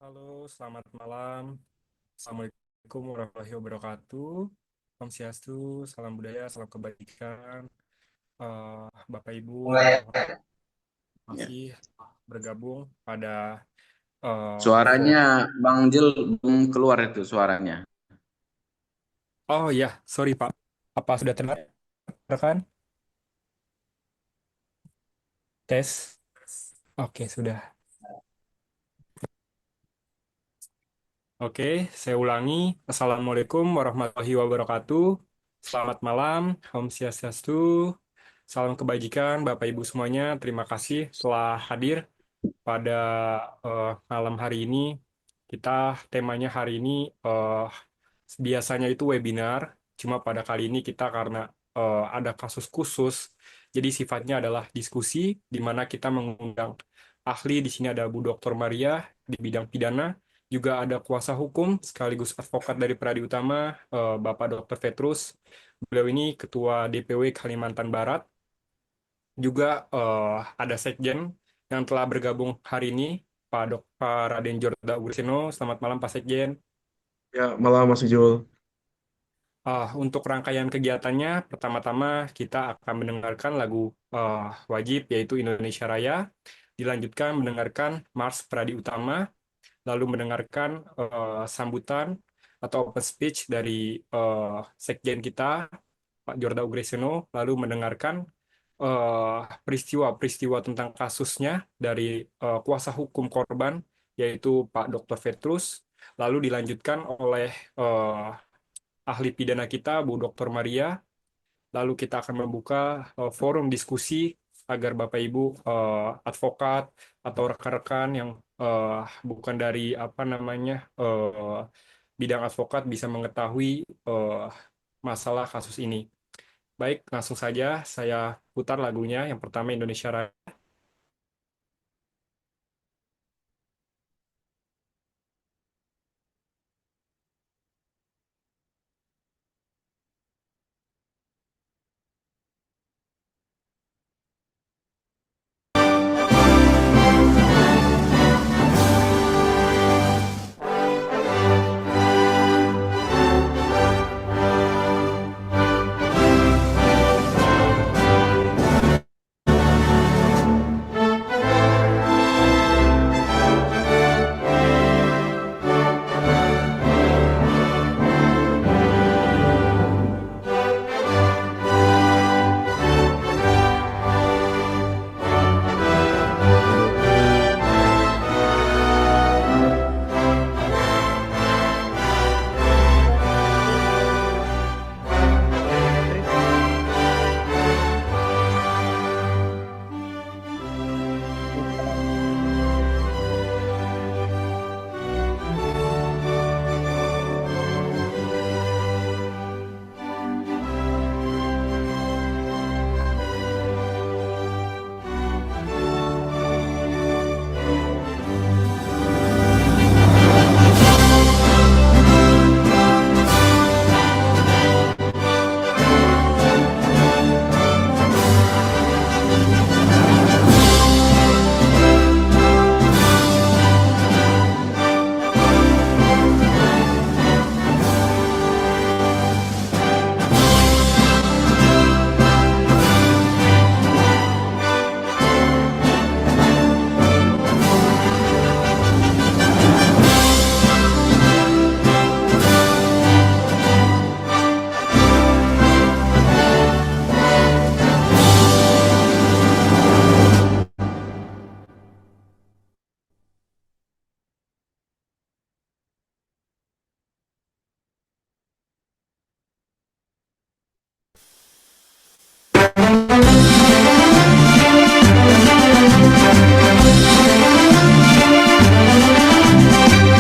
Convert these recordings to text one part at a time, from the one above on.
Halo, selamat malam. Assalamualaikum warahmatullahi wabarakatuh. Om Swastiastu, salam budaya, salam kebajikan. Bapak Ibu, Mulai mohon ya. masih bergabung pada Suaranya forum. Bang Jel belum keluar itu suaranya. Oh ya, sorry Pak. Apa sudah terdengar rekan? Tes. Oke, sudah. Oke, saya ulangi. Assalamualaikum warahmatullahi wabarakatuh. Selamat malam, Om Swastiastu. Salam kebajikan, Bapak Ibu semuanya. Terima kasih telah hadir pada malam hari ini. Kita temanya hari ini biasanya itu webinar, cuma pada kali ini kita karena ada kasus khusus, jadi sifatnya adalah diskusi di mana kita mengundang ahli. Di sini ada Bu Dr. Maria di bidang pidana, juga ada kuasa hukum sekaligus advokat dari Pradi Utama, Bapak Dr. Petrus. Beliau ini Ketua DPW Kalimantan Barat. Juga ada Sekjen yang telah bergabung hari ini, Pak Raden Jorda Ugusino. Selamat malam Pak Sekjen. Ya, malam Mas Ijul. Untuk rangkaian kegiatannya, pertama-tama kita akan mendengarkan lagu wajib yaitu Indonesia Raya, dilanjutkan mendengarkan Mars Pradi Utama, lalu mendengarkan sambutan atau open speech dari Sekjen kita, Pak Jorda Ugreseno, lalu mendengarkan peristiwa-peristiwa tentang kasusnya dari kuasa hukum korban, yaitu Pak Dr. Petrus, lalu dilanjutkan oleh ahli pidana kita, Bu Dr. Maria. Lalu kita akan membuka forum diskusi agar Bapak Ibu advokat atau rekan-rekan yang bukan dari apa namanya bidang advokat bisa mengetahui masalah kasus ini. Baik, langsung saja saya putar lagunya. Yang pertama Indonesia Raya.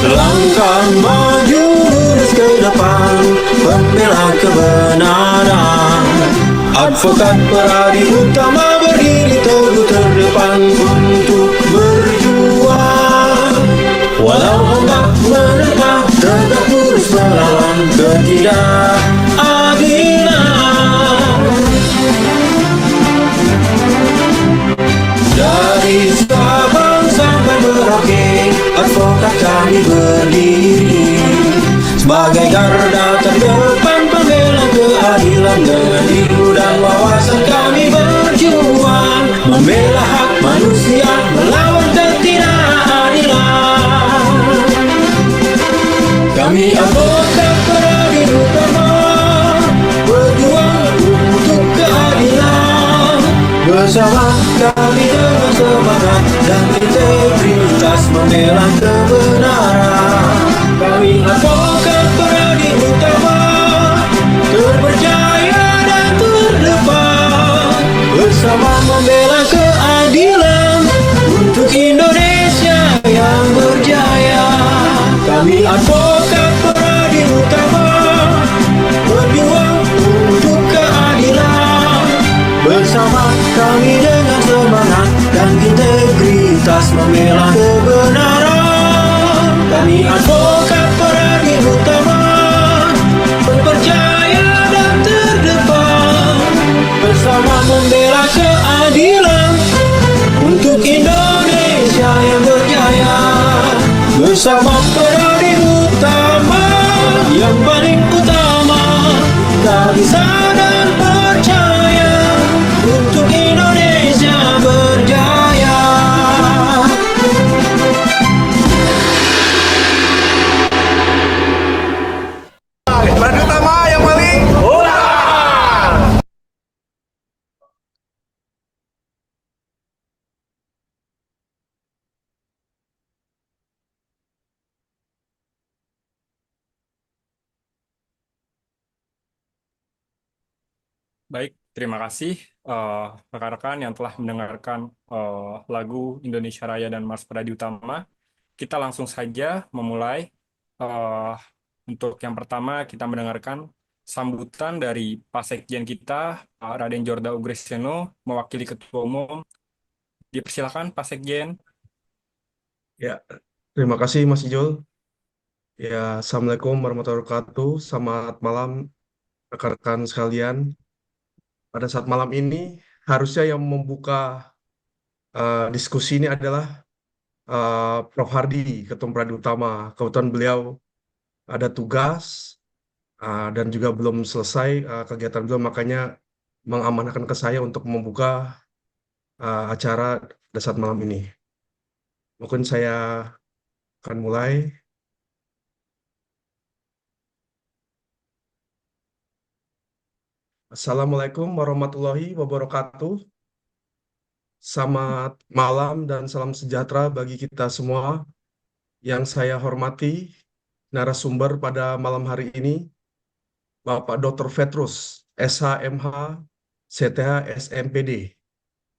Langkah maju lurus ke depan, membela kebenaran. Advokat Pradi Utama berdiri teguh terdepan untuk berjuang. Walau ombak menerpa, tegak lurus melawan ketidakadilan. Dari Sabang sampai Merauke, advokat kami sebagai garda terdepan pembela keadilan. Dengan ilmu dan wawasan kami berjuang membela hak manusia, melawan ketidakadilan. Kami advokat peradil utama, berjuang untuk keadilan. Bersama kami dengan semangat dan integritas membela kebenaran. Kami advokat peradil utama, terpercaya dan terdepan. Bersama membela keadilan untuk Indonesia yang berjaya. Kami advokat peradil utama, berjuang untuk keadilan. Bersama kami dengan semangat dan integritas membela kebenaran. Kami advokat peradil utama, berpercaya dan terdepan. Bersama membela keadilan untuk Indonesia yang berjaya. Bersama peradil utama yang paling utama, tak bisa dan percaya untuk Indonesia berjaya. Peradil utama yang paling Baik, terima kasih rekan-rekan yang telah mendengarkan lagu Indonesia Raya dan Mars Pradil Utama. Kita langsung saja memulai. Eh, untuk yang pertama kita mendengarkan sambutan dari Pak Sekjen kita, Pak Raden Djorda Ugreseno, mewakili Ketua Umum. Dipersilakan Pak Sekjen. Ya, terima kasih Mas Ijul. Ya, Assalamualaikum warahmatullahi wabarakatuh. Selamat malam rekan-rekan sekalian. Pada saat malam ini, harusnya yang membuka diskusi ini adalah Prof. Hardy, Ketua Peradil Utama. Kebetulan beliau ada tugas dan juga belum selesai kegiatan beliau, makanya mengamanahkan ke saya untuk membuka acara pada saat malam ini. Mungkin saya akan mulai. Assalamualaikum warahmatullahi wabarakatuh. Selamat malam dan salam sejahtera bagi kita semua. Yang saya hormati narasumber pada malam hari ini, Bapak Dr. Petrus, SHMH, CTH, SMPD,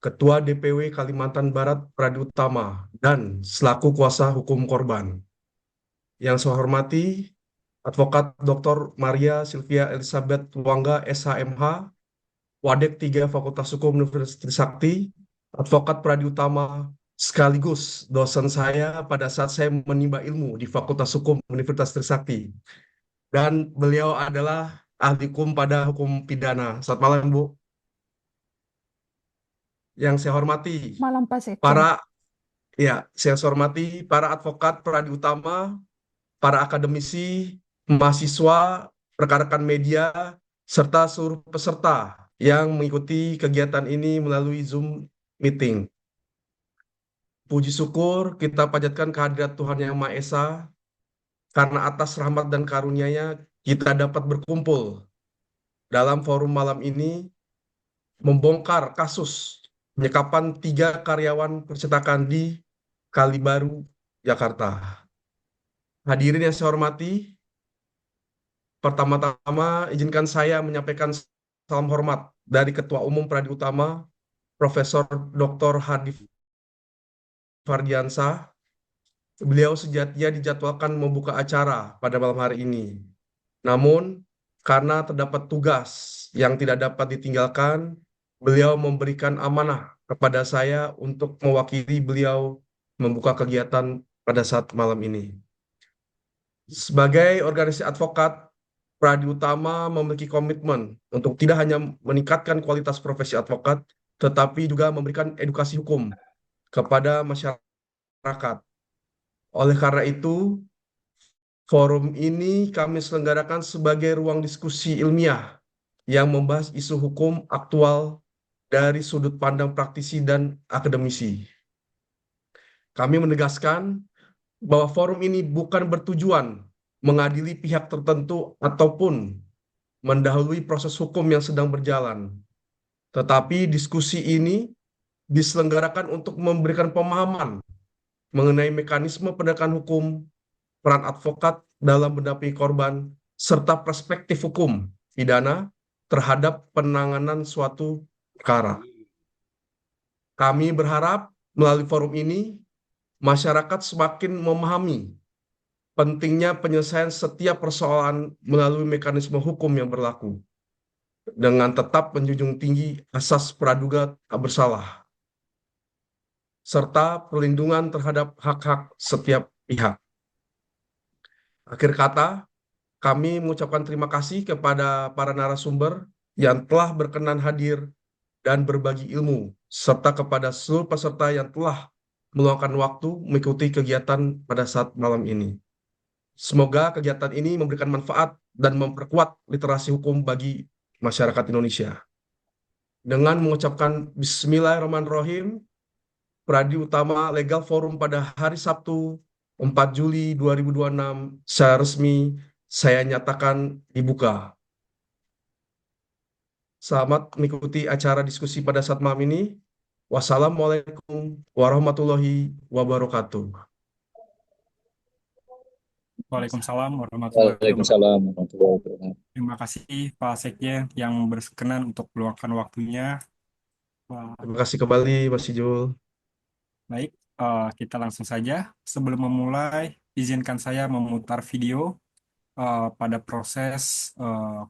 Ketua DPW Kalimantan Barat Peradil Utama, dan selaku kuasa hukum korban. Yang saya hormati Advokat Dr. Maria Sylvia Elizabeth Wangga, SHMH, Wadek 3 Fakultas Hukum Universitas Trisakti, Advokat Peradil Utama, sekaligus dosen saya pada saat saya menimba ilmu di Fakultas Hukum Universitas Trisakti. Dan beliau adalah ahli hukum pada hukum pidana. Selamat malam, Bu. Yang saya hormati Malam Pak Sekjen. saya hormati para advokat Peradil Utama, para akademisi, mahasiswa, rekan-rekan media, serta seluruh peserta yang mengikuti kegiatan ini melalui Zoom meeting. Puji syukur kita panjatkan kehadirat Tuhan Yang Maha Esa, karena atas rahmat dan karunia-Nya kita dapat berkumpul dalam forum malam ini membongkar kasus penyekapan 3 karyawan percetakan di Kalibaru, Jakarta. Hadirin yang saya hormati, pertama-tama izinkan saya menyampaikan salam hormat dari Ketua Umum Peradil Utama, Profesor Dr. Hardy Fardiansah. Beliau sejatinya dijadwalkan membuka acara pada malam hari ini. Namun, karena terdapat tugas yang tidak dapat ditinggalkan, beliau memberikan amanah kepada saya untuk mewakili beliau membuka kegiatan pada saat malam ini. Sebagai organisasi advokat, Peradil Utama memiliki komitmen untuk tidak hanya meningkatkan kualitas profesi advokat, tetapi juga memberikan edukasi hukum kepada masyarakat. Oleh karena itu, Forum ini kami selenggarakan sebagai ruang diskusi ilmiah yang membahas isu hukum aktual dari sudut pandang praktisi dan akademisi. Kami menegaskan bahwa forum ini bukan bertujuan mengadili pihak tertentu ataupun mendahului proses hukum yang sedang berjalan. Tetapi diskusi ini diselenggarakan untuk memberikan pemahaman mengenai mekanisme penegakan hukum, peran advokat dalam mendampingi korban, serta perspektif hukum pidana terhadap penanganan suatu perkara. Kami berharap melalui forum ini, masyarakat semakin memahami pentingnya penyelesaian setiap persoalan melalui mekanisme hukum yang berlaku, dengan tetap menjunjung tinggi asas praduga tak bersalah, serta perlindungan terhadap hak-hak setiap pihak. Akhir kata, kami mengucapkan terima kasih kepada para narasumber yang telah berkenan hadir dan berbagi ilmu, serta kepada seluruh peserta yang telah meluangkan waktu mengikuti kegiatan pada saat malam ini. Semoga kegiatan ini memberikan manfaat dan memperkuat literasi hukum bagi masyarakat Indonesia. Dengan mengucapkan Bismillahirrahmanirrahim, Pradi Utama Legal Forum pada hari Sabtu 4 Juli 2026 secara resmi saya nyatakan dibuka. Selamat mengikuti acara diskusi pada saat malam ini. Wassalamualaikum warahmatullahi wabarakatuh. Waalaikumsalam warahmatullahi wabarakatuh. Waalaikumsalam warahmatullahi wabarakatuh. Terima kasih Pak Sekjen yang berkenan untuk meluangkan waktunya. Terima kasih kembali Mas Ijul. Baik, kita langsung saja. Sebelum memulai, izinkan saya memutar video pada proses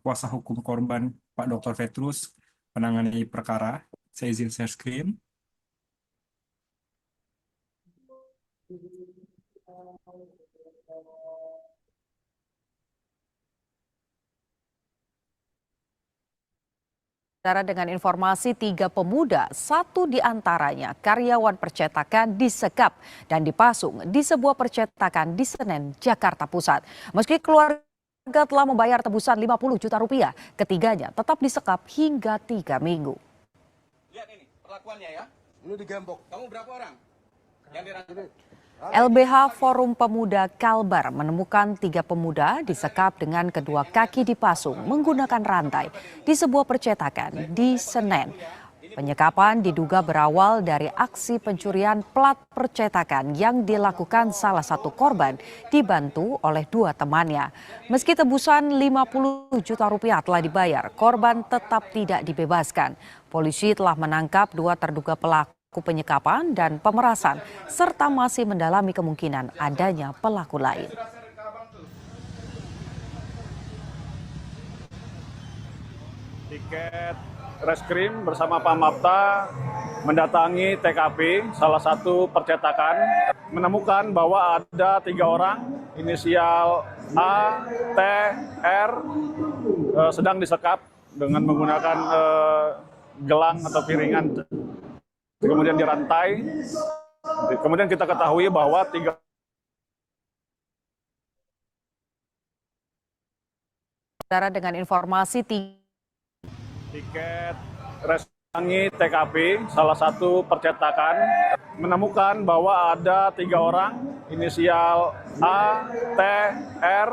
kuasa hukum korban Pak Dr. Petrus menangani perkara. Saya izin share screen. Dengan informasi 3 pemuda, 1 diantaranya karyawan percetakan disekap dan dipasung di sebuah percetakan di Senen, Jakarta Pusat. Meski keluarga telah membayar tebusan 50 juta rupiah, ketiganya tetap disekap hingga 3 minggu. Lihat ini perlakuannya ya. Ini digembok. Kamu berapa orang? Yang dirangkul. LBH Forum Pemuda Kalbar menemukan 3 pemuda disekap dengan kedua kaki dipasung menggunakan rantai di sebuah percetakan di Senen. Penyekapan diduga berawal dari aksi pencurian plat percetakan yang dilakukan salah satu korban dibantu oleh 2 temannya. Meski tebusan 50 juta rupiah telah dibayar, korban tetap tidak dibebaskan. Polisi telah menangkap 2 terduga pelaku penyekapan dan pemerasan, serta masih mendalami kemungkinan adanya pelaku lain. Tiket Reskrim bersama Pamapta mendatangi TKP salah satu percetakan, menemukan bahwa ada 3 orang inisial A, T, R sedang disekap dengan menggunakan gelang atau piringan, kemudian dirantai. Kemudian kita ketahui bahwa 3 dengan informasi tiket restangi TKP salah satu percetakan, menemukan bahwa ada 3 orang inisial A, T, R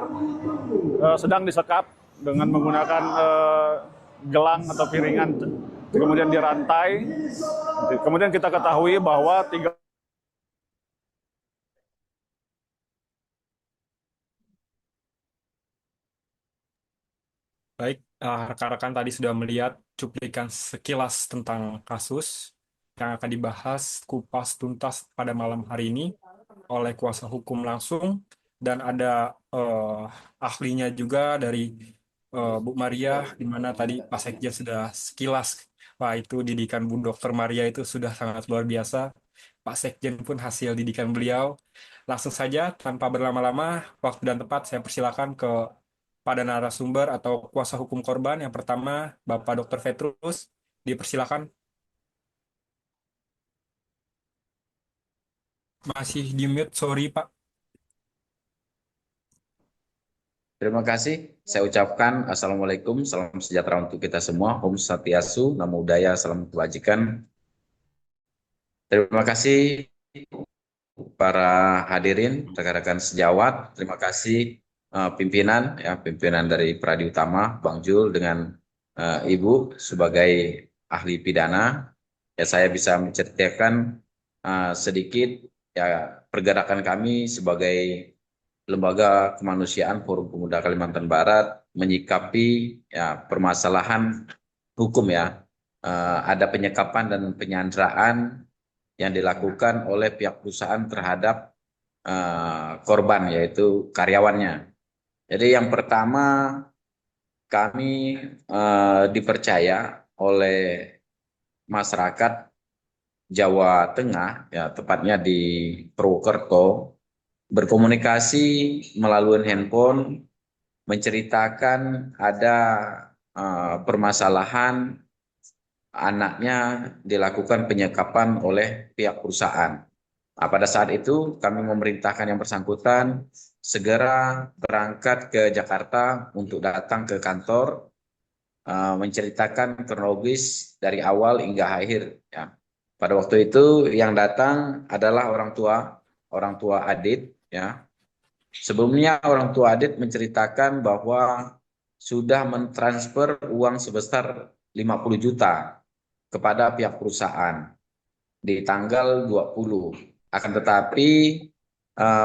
sedang disekap dengan menggunakan gelang atau piringan, kemudian dirantai. Kemudian kita ketahui bahwa 3 Baik, rekan-rekan tadi sudah melihat cuplikan sekilas tentang kasus yang akan dibahas kupas tuntas pada malam hari ini oleh kuasa hukum langsung, dan ada ahlinya juga dari Bu Maria, di mana tadi Pak Sekjen sudah sekilas. Wah, itu didikan Bu Dr. Maria itu sudah sangat luar biasa. Pak Sekjen pun hasil didikan beliau. Langsung saja, tanpa berlama-lama, waktu dan tempat saya persilakan pada narasumber atau kuasa hukum korban. Yang pertama, Bapak Dr. Petrus, dipersilakan. Masih di mute, sorry Pak. Terima kasih. Saya ucapkan Assalamualaikum, salam sejahtera untuk kita semua. Om Swastiastu, Namo Buddhaya, salam kebajikan. Terima kasih para hadirin, rekan-rekan sejawat. Terima kasih pimpinan, ya pimpinan dari Pradi Utama, Bang Jul dengan Ibu sebagai ahli pidana. Ya saya bisa menceritakan sedikit ya pergerakan kami sebagai Lembaga Kemanusiaan Forum Pemuda Kalimantan Barat menyikapi ya permasalahan hukum ya. Ada penyekapan dan penyanderaan yang dilakukan oleh pihak perusahaan terhadap korban yaitu karyawannya. Jadi yang pertama kami dipercaya oleh masyarakat Jawa Tengah ya tepatnya di Purwokerto berkomunikasi melalui handphone menceritakan ada permasalahan anaknya dilakukan penyekapan oleh pihak perusahaan. Nah, pada saat itu kami memerintahkan yang bersangkutan segera berangkat ke Jakarta untuk datang ke kantor menceritakan kronologis dari awal hingga akhir. Ya. Pada waktu itu yang datang adalah orang tua Adit. Ya. Sebelumnya orang tua Adit menceritakan bahwa sudah mentransfer uang sebesar 50 juta kepada pihak perusahaan di tanggal 20. Akan tetapi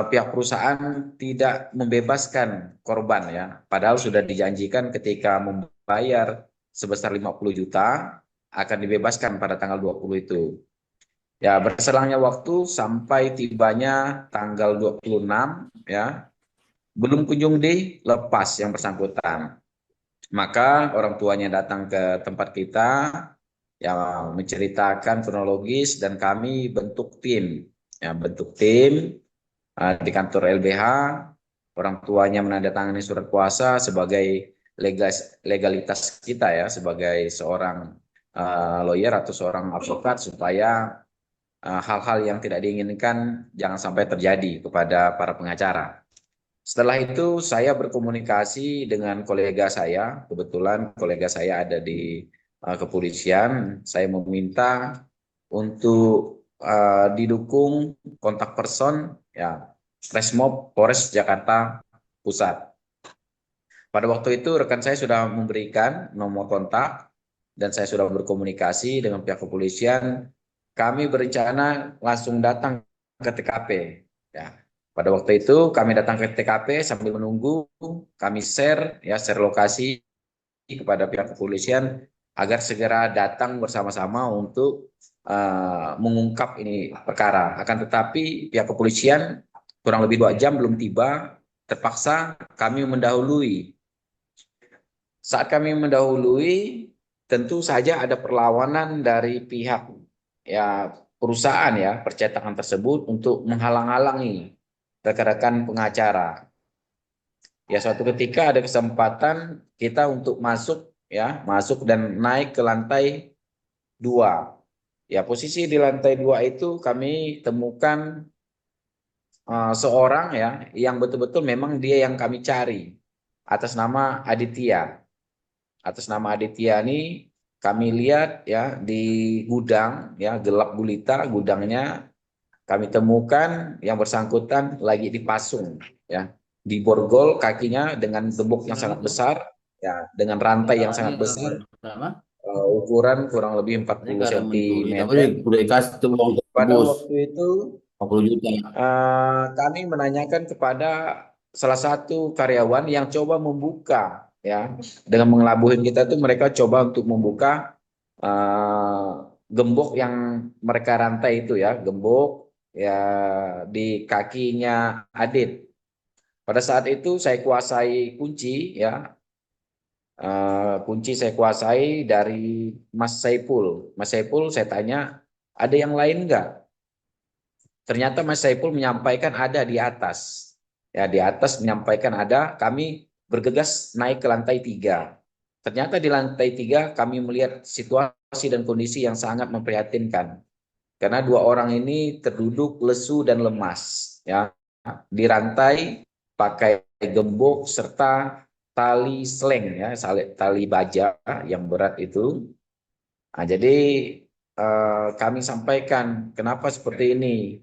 pihak perusahaan tidak membebaskan korban ya. Padahal sudah dijanjikan ketika membayar sebesar 50 juta akan dibebaskan pada tanggal 20 itu. Ya, berselangnya waktu sampai tibanya tanggal 26 ya. Belum kunjung dilepas yang bersangkutan. Maka orang tuanya datang ke tempat kita yang menceritakan kronologis dan kami bentuk tim di kantor LBH. Orang tuanya menandatangani surat kuasa sebagai legalitas kita ya sebagai seorang lawyer atau seorang advokat supaya hal-hal yang tidak diinginkan jangan sampai terjadi kepada para pengacara. Setelah itu saya berkomunikasi dengan kolega saya, kebetulan kolega saya ada di kepolisian. Saya meminta untuk didukung kontak person ya Resmob Polres Jakarta Pusat. Pada waktu itu rekan saya sudah memberikan nomor kontak dan saya sudah berkomunikasi dengan pihak kepolisian. Kami berencana langsung datang ke TKP. Ya. Pada waktu itu kami datang ke TKP sambil menunggu, kami share lokasi kepada pihak kepolisian agar segera datang bersama-sama untuk mengungkap ini perkara. Akan tetapi pihak kepolisian kurang lebih 2 jam belum tiba, terpaksa kami mendahului. Saat kami mendahului, tentu saja ada perlawanan dari pihak ya perusahaan ya percetakan tersebut untuk menghalang-halangi rekan-rekan pengacara. Ya suatu ketika ada kesempatan kita untuk masuk dan naik ke lantai 2. Ya posisi di lantai 2 itu kami temukan seorang ya yang betul-betul memang dia yang kami cari atas nama Aditya. Atas nama Aditya ini kami lihat ya di gudang ya gelap gulita gudangnya kami temukan yang bersangkutan lagi dipasung ya diborgol kakinya dengan gembok yang sangat besar ya dengan rantai yang sangat besar ukuran kurang lebih 40 cm. Pada waktu itu kami menanyakan kepada salah satu karyawan yang coba membuka ya dengan mengelabuhin kita tuh mereka coba untuk membuka gembok yang mereka rantai itu ya gembok ya di kakinya Adit. Pada saat itu saya kuasai kunci ya kunci saya kuasai dari Mas Saipul. Mas Saipul saya tanya ada yang lain enggak? Ternyata Mas Saipul menyampaikan ada di atas. Ya, di atas menyampaikan ada, kami bergegas naik ke lantai 3. Ternyata di lantai 3 kami melihat situasi dan kondisi yang sangat memprihatinkan. Karena 2 orang ini terduduk lesu dan lemas. Ya, di rantai pakai gembok serta tali sleng ya, tali baja yang berat itu. Nah, jadi kami sampaikan kenapa seperti ini.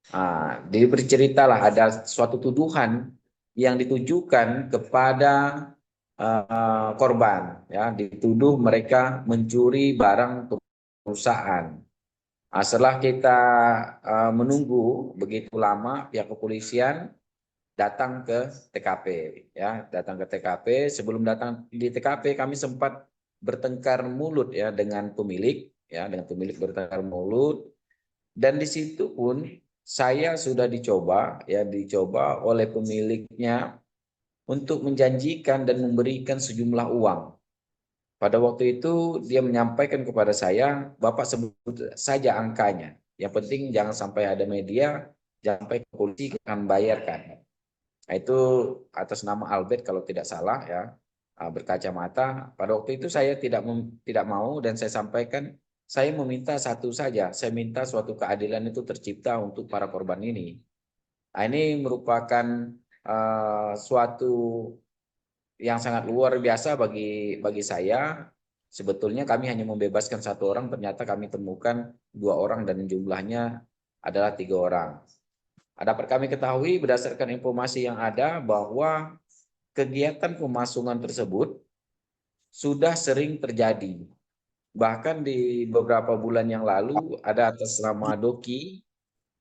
Nah, jadi berceritalah ada suatu tuduhan yang ditujukan kepada korban, ya, dituduh mereka mencuri barang perusahaan. Nah, setelah kita menunggu begitu lama, pihak kepolisian datang ke TKP, ya, datang ke TKP. Sebelum datang di TKP, kami sempat bertengkar mulut ya dengan pemilik, bertengkar mulut. Dan di situ pun saya sudah dicoba oleh pemiliknya untuk menjanjikan dan memberikan sejumlah uang. Pada waktu itu dia menyampaikan kepada saya, Bapak sebut saja angkanya. Yang penting jangan sampai ada media, jangan sampai ke polisi akan bayarkan. Nah, itu atas nama Albert kalau tidak salah ya, berkacamata. Pada waktu itu saya tidak mau dan saya sampaikan saya meminta satu saja, saya minta suatu keadilan itu tercipta untuk para korban ini. Nah, ini merupakan suatu yang sangat luar biasa bagi saya. Sebetulnya kami hanya membebaskan satu orang, ternyata kami temukan 2 orang dan jumlahnya adalah 3 orang. Dapat kami ketahui berdasarkan informasi yang ada bahwa kegiatan pemasungan tersebut sudah sering terjadi. Bahkan di beberapa bulan yang lalu ada atas nama Doki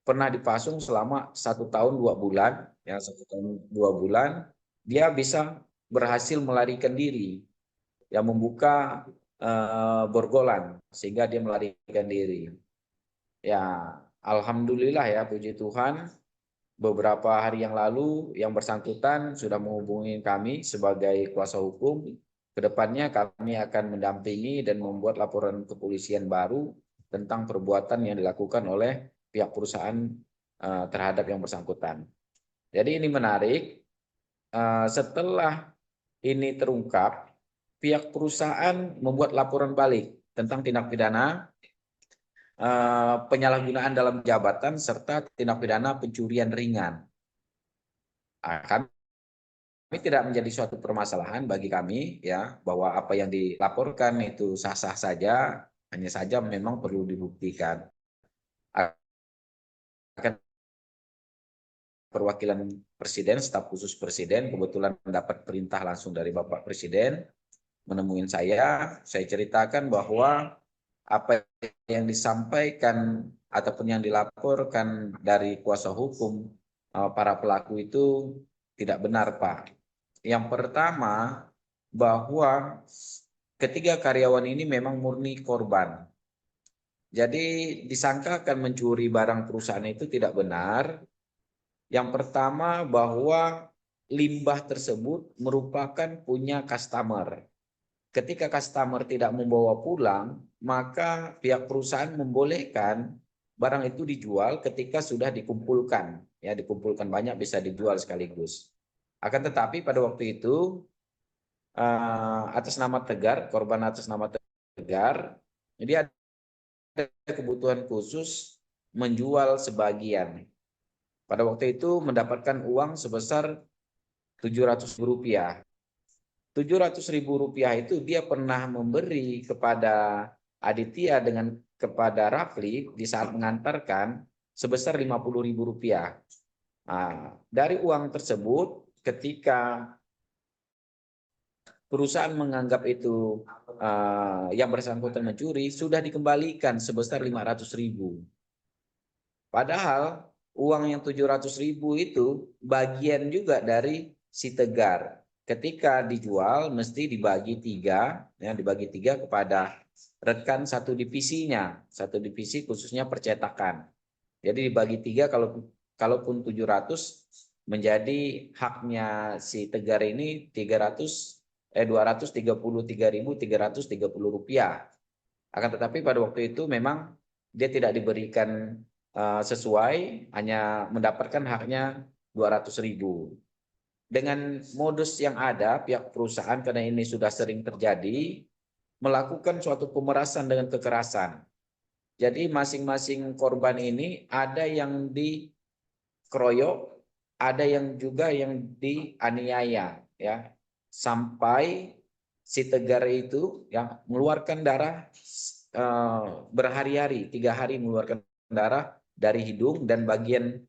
pernah dipasung selama 1 tahun 2 bulan, ya 1 tahun 2 bulan, dia bisa berhasil melarikan diri, yang membuka borgolan sehingga dia melarikan diri. Ya, alhamdulillah ya, puji Tuhan, beberapa hari yang lalu yang bersangkutan sudah menghubungi kami sebagai kuasa hukum. Kedepannya kami akan mendampingi dan membuat laporan kepolisian baru tentang perbuatan yang dilakukan oleh pihak perusahaan terhadap yang bersangkutan. Jadi ini menarik. Setelah ini terungkap, pihak perusahaan membuat laporan balik tentang tindak pidana penyalahgunaan dalam jabatan serta tindak pidana pencurian ringan. Kami tidak menjadi suatu permasalahan bagi kami ya, bahwa apa yang dilaporkan itu sah-sah saja, hanya saja memang perlu dibuktikan. Akan perwakilan Presiden, staf khusus Presiden kebetulan mendapat perintah langsung dari Bapak Presiden menemui saya ceritakan bahwa apa yang disampaikan ataupun yang dilaporkan dari kuasa hukum para pelaku itu tidak benar, Pak. Yang pertama, bahwa ketiga karyawan ini memang murni korban. Jadi disangkakan mencuri barang perusahaan itu tidak benar. Yang pertama, bahwa limbah tersebut merupakan punya customer. Ketika customer tidak membawa pulang, maka pihak perusahaan membolehkan barang itu dijual ketika sudah dikumpulkan. Ya, dikumpulkan banyak bisa dijual sekaligus. Akan tetapi pada waktu itu atas nama Tegar, korban atas nama Tegar, dia ada kebutuhan khusus menjual sebagian. Pada waktu itu mendapatkan uang sebesar Rp700. Rp700.000 itu dia pernah memberi kepada Aditya dengan kepada Rafli di saat mengantarkan sebesar Rp50.000. Nah, dari uang tersebut ketika perusahaan menganggap itu yang bersangkutan mencuri, sudah dikembalikan sebesar 500.000. Padahal uang yang 700.000 itu bagian juga dari si Tegar. Ketika dijual mesti dibagi 3, ya, dibagi 3 kepada rekan satu divisinya, satu divisi khususnya percetakan. Jadi dibagi 3, kalaupun 700 menjadi haknya si Tegar ini Rp233.330. Akan tetapi pada waktu itu memang dia tidak diberikan sesuai, hanya mendapatkan haknya 200.000. Dengan modus yang ada, pihak perusahaan karena ini sudah sering terjadi, melakukan suatu pemerasan dengan kekerasan. Jadi masing-masing korban ini ada yang dikeroyok, ada yang juga yang dianiaya ya, sampai si Tegar itu yang mengeluarkan darah berhari-hari, 3 hari mengeluarkan darah dari hidung dan bagian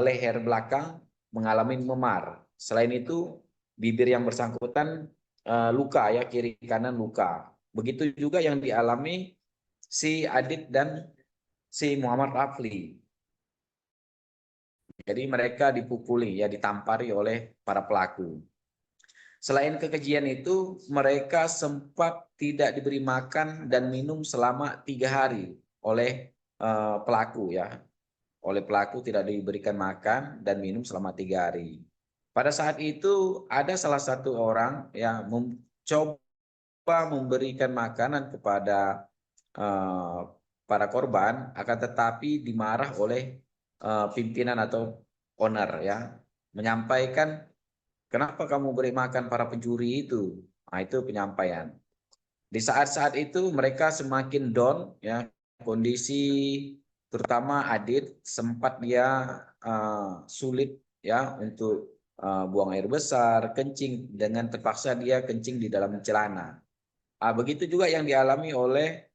leher belakang mengalami memar. Selain itu bibir yang bersangkutan luka ya, kiri kanan luka. Begitu juga yang dialami si Adit dan si Muhammad Rafli. Jadi mereka dipukuli ya, ditampari oleh para pelaku. Selain kekejian itu, mereka sempat tidak diberi makan dan minum selama 3 hari oleh pelaku ya. Oleh pelaku tidak diberikan makan dan minum selama 3 hari. Pada saat itu ada salah satu orang yang mencoba memberikan makanan kepada para korban, akan tetapi dimarah oleh pimpinan atau owner ya, menyampaikan kenapa kamu beri makan para pencuri itu. Nah, itu penyampaian. Di saat-saat itu mereka semakin down ya, kondisi terutama Adit sempat dia sulit ya untuk buang air besar, kencing, dengan terpaksa dia kencing di dalam celana. Begitu juga yang dialami oleh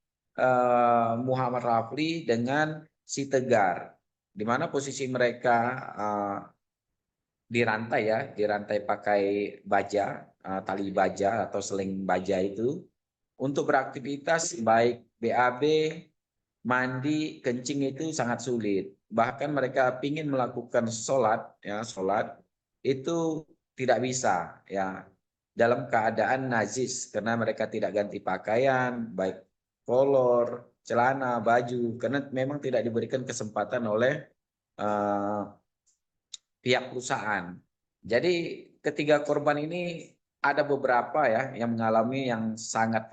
Muhammad Rafli dengan si Tegar, di mana posisi mereka dirantai ya, dirantai pakai baja, tali baja atau seling baja itu untuk beraktivitas baik BAB, mandi, kencing itu sangat sulit. Bahkan mereka ingin melakukan sholat ya, sholat itu tidak bisa ya, dalam keadaan najis karena mereka tidak ganti pakaian, baik kolor, celana, baju, karena memang tidak diberikan kesempatan oleh pihak perusahaan. Jadi ketiga korban ini ada beberapa ya yang mengalami yang sangat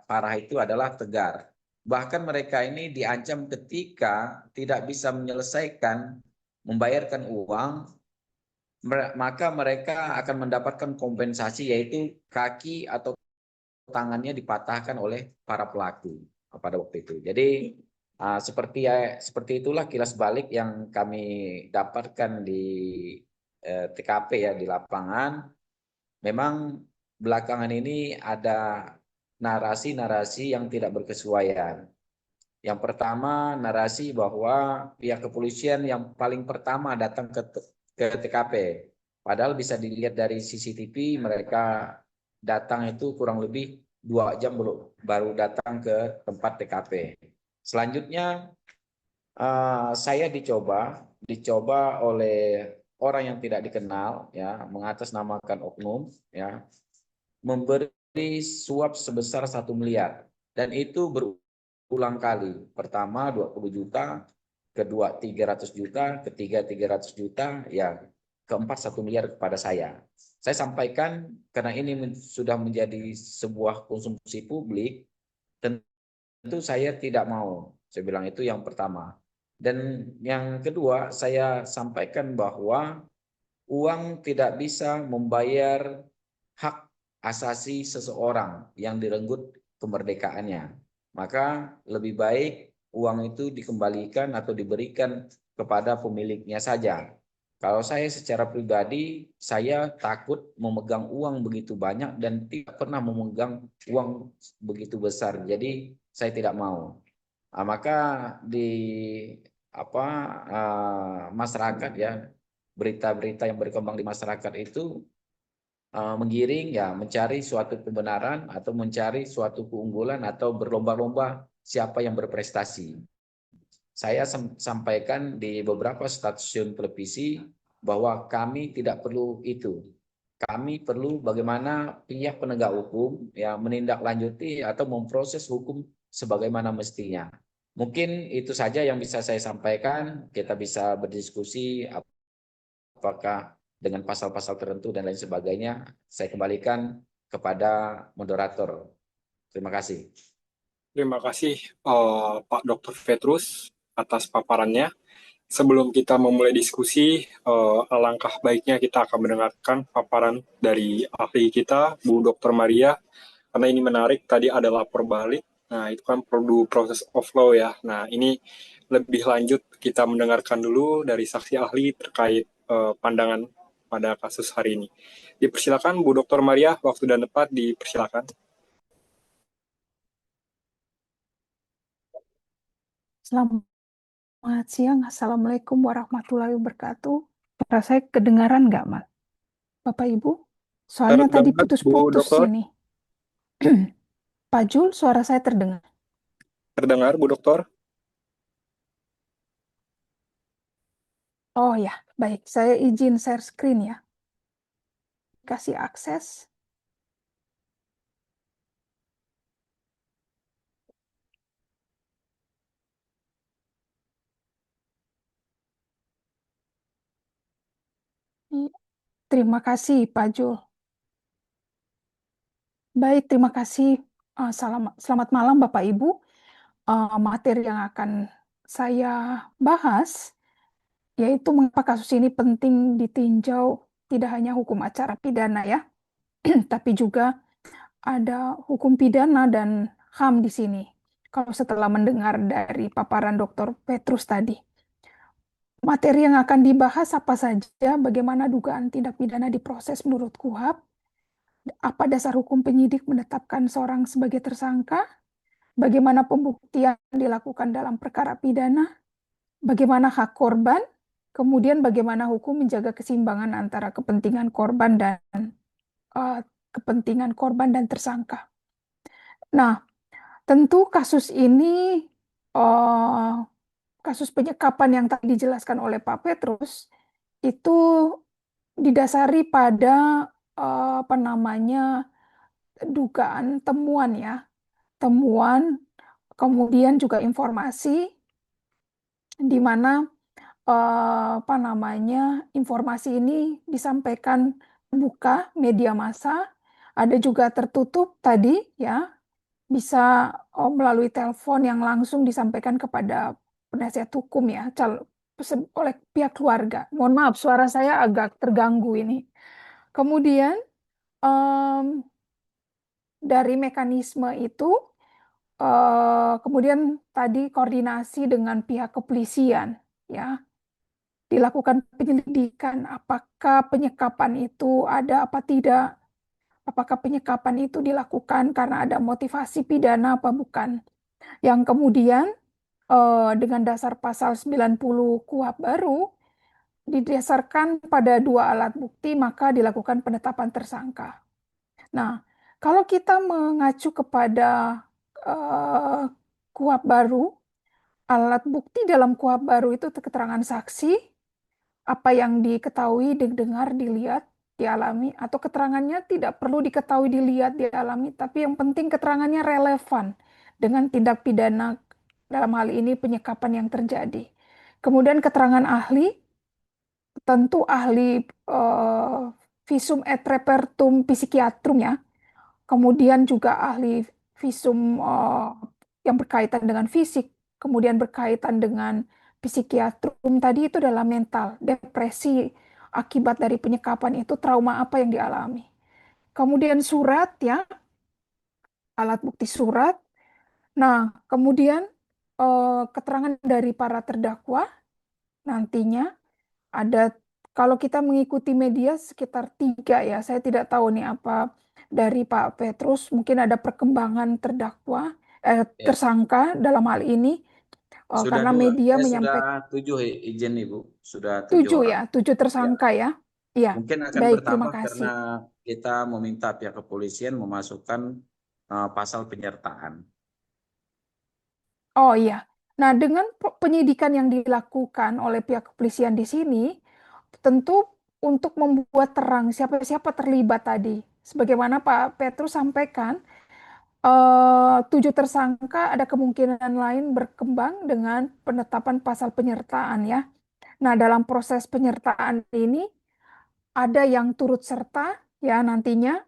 parah itu adalah Tegar. Bahkan mereka ini diancam ketika tidak bisa menyelesaikan membayarkan uang, maka mereka akan mendapatkan kompensasi yaitu kaki atau tangannya dipatahkan oleh para pelaku pada waktu itu. Jadi seperti itulah kilas balik yang kami dapatkan di TKP ya, di lapangan. Memang belakangan ini ada narasi-narasi yang tidak berkesesuaian. Yang pertama, narasi bahwa pihak kepolisian yang paling pertama datang ke TKP. Padahal bisa dilihat dari CCTV, mereka datang itu kurang lebih 2 jam baru datang ke tempat TKP. Selanjutnya saya dicoba oleh orang yang tidak dikenal ya, mengatasnamakan oknum ya, memberi suap sebesar 1 miliar dan itu berulang kali. Pertama 20 juta, kedua 300 juta, ketiga 300 juta, ya keempat 1 miliar kepada saya. Saya sampaikan karena ini sudah menjadi sebuah konsumsi publik, tentu saya tidak mau. Saya bilang itu yang pertama. Dan yang kedua, saya sampaikan bahwa uang tidak bisa membayar hak asasi seseorang yang direnggut kemerdekaannya. Maka lebih baik uang itu dikembalikan atau diberikan kepada pemiliknya saja. Kalau saya secara pribadi, saya takut memegang uang begitu banyak dan tidak pernah memegang uang begitu besar. Jadi saya tidak mau. Maka di masyarakat ya, berita-berita yang berkembang di masyarakat itu menggiring ya, mencari suatu kebenaran atau mencari suatu keunggulan atau berlomba-lomba siapa yang berprestasi. Saya sampaikan di beberapa stasiun televisi bahwa kami tidak perlu itu. Kami perlu bagaimana pihak penegak hukum ya menindaklanjuti atau memproses hukum sebagaimana mestinya. Mungkin itu saja yang bisa saya sampaikan. Kita bisa berdiskusi apakah dengan pasal-pasal tertentu dan lain sebagainya. Saya kembalikan kepada moderator. Terima kasih. Terima kasih Pak Dr. Petrus atas paparannya. Sebelum kita memulai diskusi, alangkah baiknya kita akan mendengarkan paparan dari ahli kita, Bu Dr. Maria, karena ini menarik. Tadi ada lapor balik. Nah, itu kan perlu proses of law ya. Nah, ini lebih lanjut kita mendengarkan dulu dari saksi ahli terkait pandangan pada kasus hari ini. Dipersilakan Bu Dr. Maria, waktu dan tempat dipersilakan. Selamat siang, Assalamualaikum warahmatullahi wabarakatuh. Suara saya kedengaran nggak, Mas? Bapak Ibu? Soalnya tadi Terdengar Bu putus-putus Dokter? ini. Pak Jul, suara saya terdengar. Terdengar Bu Dokter? Oh ya, baik. Saya izin share screen ya. Kasih akses. Terima kasih, Pak Jul. Baik, terima kasih. Selamat malam, Bapak Ibu. Materi yang akan saya bahas yaitu mengapa kasus ini penting ditinjau tidak hanya hukum acara pidana ya, tapi juga ada hukum pidana dan HAM di sini. Kalau setelah mendengar dari paparan Dr. Petrus tadi. Materi yang akan dibahas apa saja, bagaimana dugaan tindak pidana diproses menurut KUHP, apa dasar hukum penyidik menetapkan seorang sebagai tersangka, bagaimana pembuktian dilakukan dalam perkara pidana, bagaimana hak korban, kemudian bagaimana hukum menjaga keseimbangan antara kepentingan korban dan tersangka. Nah, tentu kasus ini, kasus penyekapan yang tadi dijelaskan oleh Pak Petrus, itu didasari pada dugaan temuan ya, temuan, kemudian juga informasi di mana informasi ini disampaikan buka media massa, ada juga tertutup tadi ya, bisa melalui telepon yang langsung disampaikan kepada penasihat hukum ya, oleh pihak keluarga. Mohon maaf, suara saya agak terganggu ini. Kemudian dari mekanisme itu, kemudian tadi koordinasi dengan pihak kepolisian ya, dilakukan penyelidikan apakah penyekapan itu ada apa tidak, apakah penyekapan itu dilakukan karena ada motivasi pidana apa bukan. Yang kemudian dengan dasar pasal 90 KUHP baru didasarkan pada 2 alat bukti maka dilakukan penetapan tersangka. Nah, kalau kita mengacu kepada KUHP baru, alat bukti dalam KUHP baru itu keterangan saksi, apa yang diketahui, didengar, dilihat, dialami, atau keterangannya tidak perlu diketahui, dilihat, dialami, tapi yang penting keterangannya relevan dengan tindak pidana, dalam hal ini penyekapan yang terjadi. Kemudian keterangan ahli, tentu ahli visum et repertum psikiatrum ya, kemudian juga ahli visum yang berkaitan dengan fisik, kemudian berkaitan dengan psikiatrum tadi itu adalah mental, depresi akibat dari penyekapan itu, trauma apa yang dialami. Kemudian surat ya, alat bukti surat. Nah, kemudian keterangan dari para terdakwa nantinya ada, kalau kita mengikuti media sekitar 3 ya, saya tidak tahu nih apa dari Pak Petrus, mungkin ada perkembangan Ya, tersangka dalam hal ini, sudah karena 2. media Saya sudah menyampaikan 7 izin Ibu, sudah 7 7 orang. ya, 7 Ya, tersangka ya. Iya, mungkin akan baik, terima bertambah kasih. karena kita meminta pihak kepolisian memasukkan pasal penyertaan. Oh iya. Nah, dengan penyidikan yang dilakukan oleh pihak kepolisian di sini, tentu untuk membuat terang siapa-siapa terlibat tadi. Sebagaimana Pak Petrus sampaikan, 7 tersangka ada kemungkinan lain berkembang dengan penetapan pasal penyertaan ya. Nah, dalam proses penyertaan ini ada yang turut serta ya nantinya.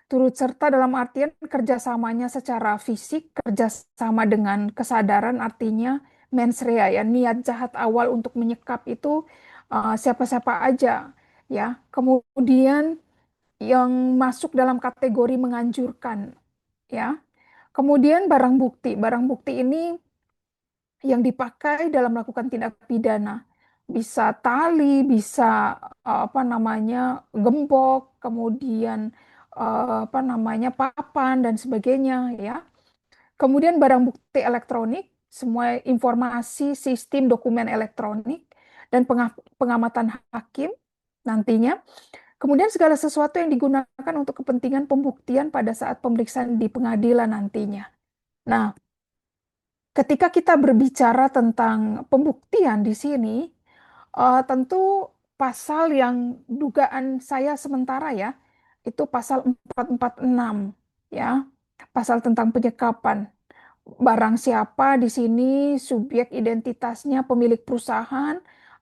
Turut serta dalam artian kerjasamanya secara fisik, kerjasama dengan kesadaran, artinya mens rea ya, niat jahat awal untuk menyekap itu siapa-siapa aja ya. Kemudian yang masuk dalam kategori menganjurkan ya. Kemudian barang bukti ini yang dipakai dalam melakukan tindak pidana. bisa tali, bisa apa namanya gembok, kemudian apa namanya papan dan sebagainya ya. Kemudian barang bukti elektronik, semua informasi sistem dokumen elektronik dan pengamatan hakim nantinya. Kemudian segala sesuatu yang digunakan untuk kepentingan pembuktian pada saat pemeriksaan di pengadilan nantinya. Nah, ketika kita berbicara tentang pembuktian di sini, tentu pasal yang dugaan saya sementara ya, itu pasal 446 ya, pasal tentang penyekapan. Barang siapa di sini subjek identitasnya pemilik perusahaan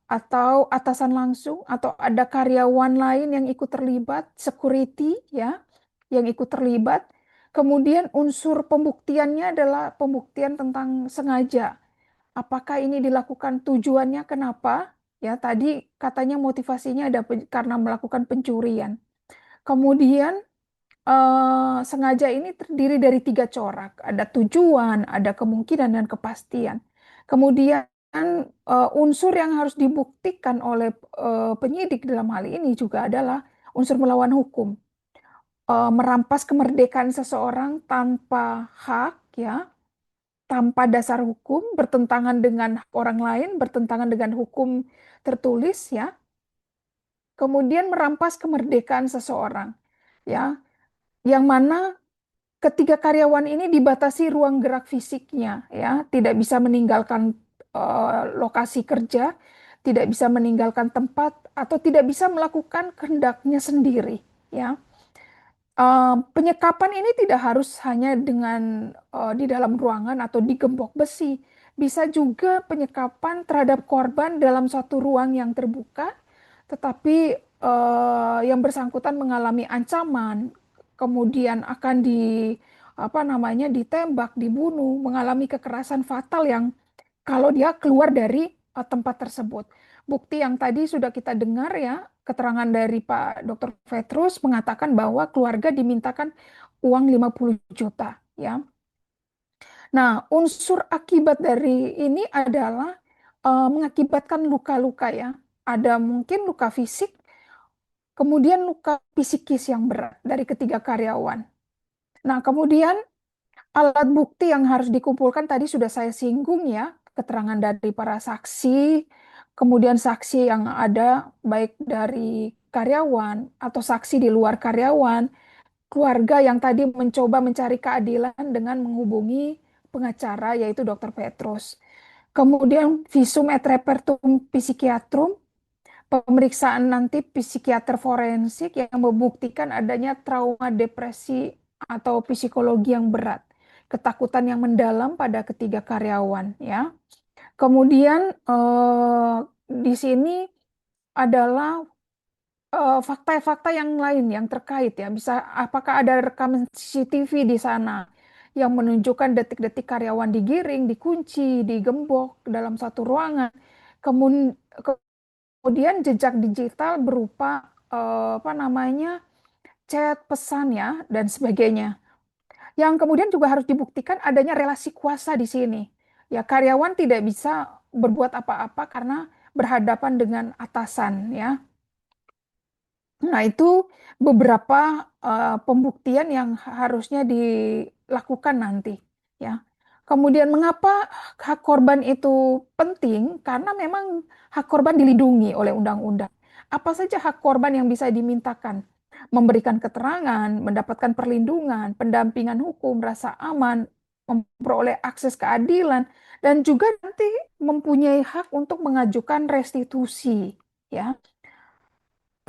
atau atasan langsung atau ada karyawan lain yang ikut terlibat, security ya, yang ikut terlibat. Kemudian unsur pembuktiannya adalah pembuktian tentang sengaja. Apakah ini dilakukan tujuannya kenapa? Ya, tadi katanya motivasinya ada karena melakukan pencurian. Kemudian sengaja ini terdiri dari 3 corak. Ada tujuan, ada kemungkinan, dan kepastian. Kemudian unsur yang harus dibuktikan oleh penyidik dalam hal ini juga adalah unsur melawan hukum. Merampas kemerdekaan seseorang tanpa hak, ya, tanpa dasar hukum, bertentangan dengan hak orang lain, bertentangan dengan hukum tertulis, ya. Kemudian merampas kemerdekaan seseorang, ya, yang mana ketiga karyawan ini dibatasi ruang gerak fisiknya, ya, tidak bisa meninggalkan lokasi kerja, tidak bisa meninggalkan tempat, atau tidak bisa melakukan kehendaknya sendiri, ya. Penyekapan ini tidak harus hanya dengan di dalam ruangan atau di gembok besi, bisa juga penyekapan terhadap korban dalam suatu ruang yang terbuka, tetapi yang bersangkutan mengalami ancaman, kemudian akan apa namanya ditembak, dibunuh, mengalami kekerasan fatal yang kalau dia keluar dari tempat tersebut. Bukti yang tadi sudah kita dengar ya, keterangan dari Pak Dr. Petrus mengatakan bahwa keluarga dimintakan uang 50 juta ya. Nah, unsur akibat dari ini adalah mengakibatkan luka-luka ya. Ada mungkin luka fisik, kemudian luka psikis yang berat dari ketiga karyawan. Nah, kemudian alat bukti yang harus dikumpulkan tadi sudah saya singgung ya, keterangan dari para saksi, kemudian saksi yang ada baik dari karyawan atau saksi di luar karyawan, keluarga yang tadi mencoba mencari keadilan dengan menghubungi pengacara yaitu Dr. Petrus. Kemudian visum et repertum psikiatrum, pemeriksaan nanti psikiater forensik yang membuktikan adanya trauma depresi atau psikologi yang berat, ketakutan yang mendalam pada ketiga karyawan ya. Kemudian di sini adalah fakta-fakta yang lain yang terkait ya, bisa apakah ada rekaman CCTV di sana yang menunjukkan detik-detik karyawan digiring, dikunci, digembok dalam satu ruangan. Kemudian jejak digital berupa apa namanya chat, pesan ya dan sebagainya. Yang kemudian juga harus dibuktikan adanya relasi kuasa di sini. Ya, karyawan tidak bisa berbuat apa-apa karena berhadapan dengan atasan ya. Nah, itu beberapa pembuktian yang harusnya dilakukan nanti, ya. Kemudian mengapa hak korban itu penting? Karena memang hak korban dilindungi oleh undang-undang. Apa saja hak korban yang bisa dimintakan? Memberikan keterangan, mendapatkan perlindungan, pendampingan hukum, rasa aman, memperoleh akses keadilan, dan juga nanti mempunyai hak untuk mengajukan restitusi, ya.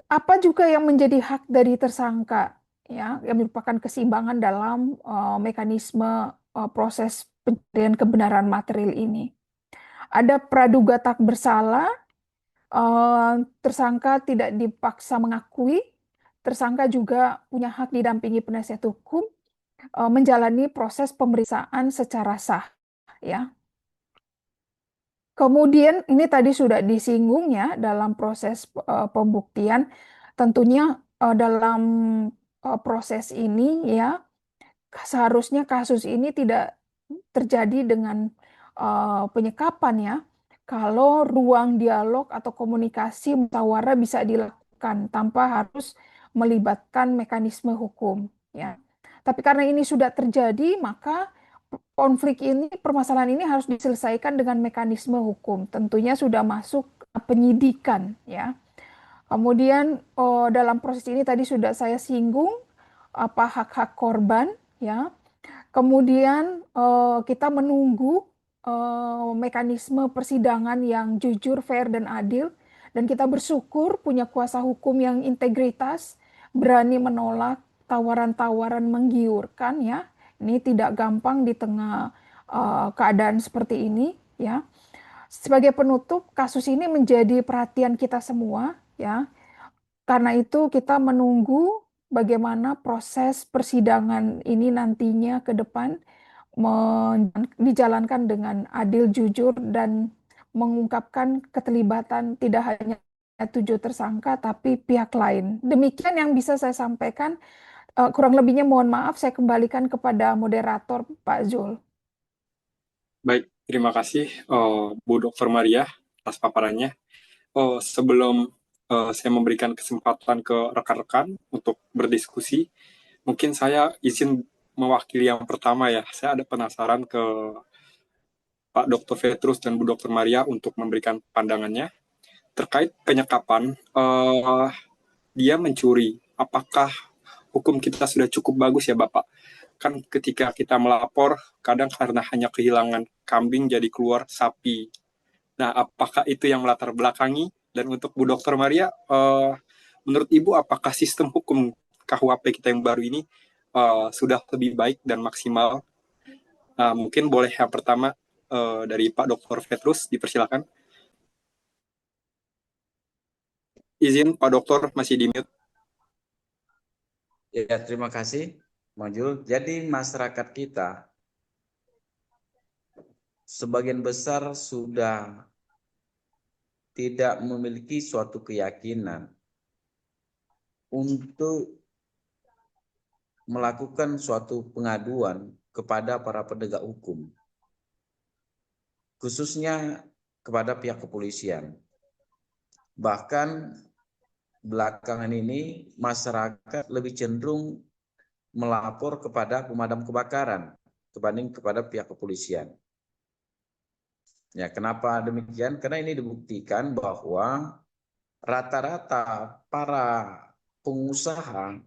Apa juga yang menjadi hak dari tersangka ya yang merupakan keseimbangan dalam mekanisme proses pencarian kebenaran material ini. Ada praduga tak bersalah, tersangka tidak dipaksa mengakui, tersangka juga punya hak didampingi penasihat hukum, menjalani proses pemeriksaan secara sah ya. Kemudian ini tadi sudah disinggung ya dalam proses pembuktian, tentunya dalam proses ini ya seharusnya kasus ini tidak terjadi dengan penyekapan ya. kalau ruang dialog atau komunikasi musyawarah bisa dilakukan tanpa harus melibatkan mekanisme hukum, ya. Tapi karena ini sudah terjadi, maka konflik ini, permasalahan ini harus diselesaikan dengan mekanisme hukum. Tentunya sudah masuk penyidikan, ya. Kemudian dalam proses ini tadi sudah saya singgung apa hak-hak korban, ya. Kemudian kita menunggu mekanisme persidangan yang jujur, fair, dan adil. Dan kita bersyukur punya kuasa hukum yang integritas, berani menolak tawaran-tawaran menggiurkan, ya. Ini tidak gampang di tengah keadaan seperti ini, ya. Sebagai penutup, kasus ini menjadi perhatian kita semua, ya. Karena itu kita menunggu bagaimana proses persidangan ini nantinya ke depan dijalankan dengan adil, jujur, dan mengungkapkan keterlibatan tidak hanya 7 tersangka, tapi pihak lain. Demikian yang bisa saya sampaikan. Kurang lebihnya mohon maaf, saya kembalikan kepada moderator Pak Zul. Baik, terima kasih Bu Dr. Maria atas paparannya. Sebelum saya memberikan kesempatan ke rekan-rekan untuk berdiskusi, mungkin saya izin mewakili yang pertama ya. Saya ada penasaran ke Pak Dr. Petrus dan Bu Dr. Maria untuk memberikan pandangannya terkait penyekapan. Dia mencuri. Apakah hukum kita sudah cukup bagus ya Bapak? Kan ketika kita melapor, kadang karena hanya kehilangan kambing jadi keluar sapi. Nah, apakah itu yang melatar belakangi? Dan untuk Bu Dr. Maria, menurut Ibu apakah sistem hukum KUHP kita yang baru ini sudah lebih baik dan maksimal? Mungkin boleh yang pertama dari Pak Dr. Petrus, dipersilakan. Izin Pak Dokter masih di mute. Ya, terima kasih, Majul. Jadi masyarakat kita sebagian besar sudah tidak memiliki suatu keyakinan untuk melakukan suatu pengaduan kepada para penegak hukum, khususnya kepada pihak kepolisian. Bahkan belakangan ini masyarakat lebih cenderung melapor kepada pemadam kebakaran dibanding kepada pihak kepolisian. Ya, kenapa demikian? Karena ini dibuktikan bahwa rata-rata para pengusaha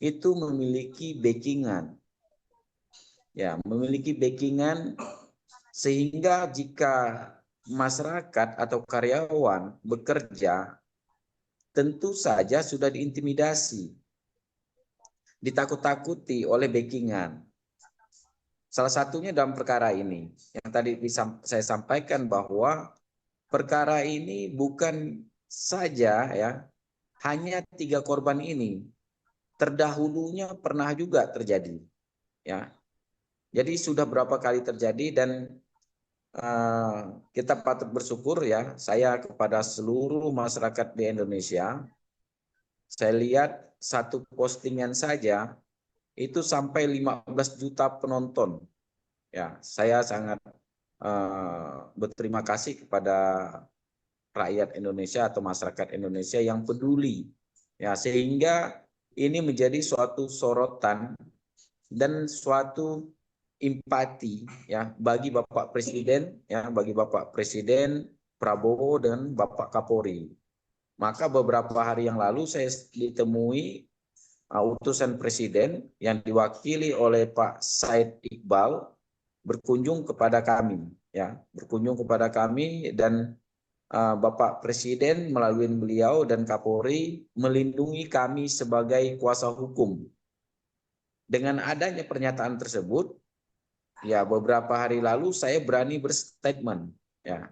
itu memiliki backingan. Ya, memiliki backingan sehingga jika masyarakat atau karyawan bekerja, tentu saja sudah diintimidasi, ditakut-takuti oleh backingan. Salah satunya dalam perkara ini, yang tadi saya sampaikan bahwa perkara ini bukan saja ya, hanya 3 korban ini, terdahulunya pernah juga terjadi. Ya, jadi sudah berapa kali terjadi dan kita patut bersyukur ya, saya kepada seluruh masyarakat di Indonesia, saya lihat satu postingan saja itu sampai 15 juta penonton. Ya, saya sangat berterima kasih kepada rakyat Indonesia atau masyarakat Indonesia yang peduli. Ya, sehingga ini menjadi suatu sorotan dan suatu empati ya bagi Bapak Presiden ya, bagi Bapak Presiden Prabowo dan Bapak Kapolri. Maka beberapa hari yang lalu saya ditemui utusan Presiden yang diwakili oleh Pak Said Iqbal berkunjung kepada kami ya, berkunjung kepada kami dan Bapak Presiden melalui beliau dan Kapolri melindungi kami sebagai kuasa hukum. Dengan adanya pernyataan tersebut, ya beberapa hari lalu saya berani berstatement ya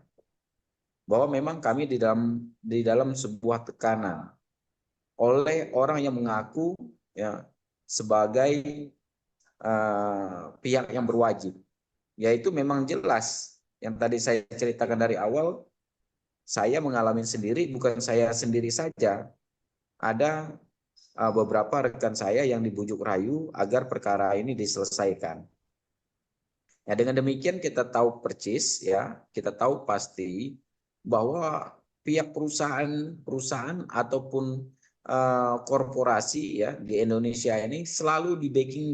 bahwa memang kami di dalam sebuah tekanan oleh orang yang mengaku ya sebagai pihak yang berwajib, yaitu memang jelas yang tadi saya ceritakan dari awal, saya mengalami sendiri, bukan saya sendiri saja, ada beberapa rekan saya yang dibujuk rayu agar perkara ini diselesaikan. Ya, dengan demikian kita tahu percis ya, kita tahu pasti bahwa pihak perusahaan ataupun korporasi ya di Indonesia ini selalu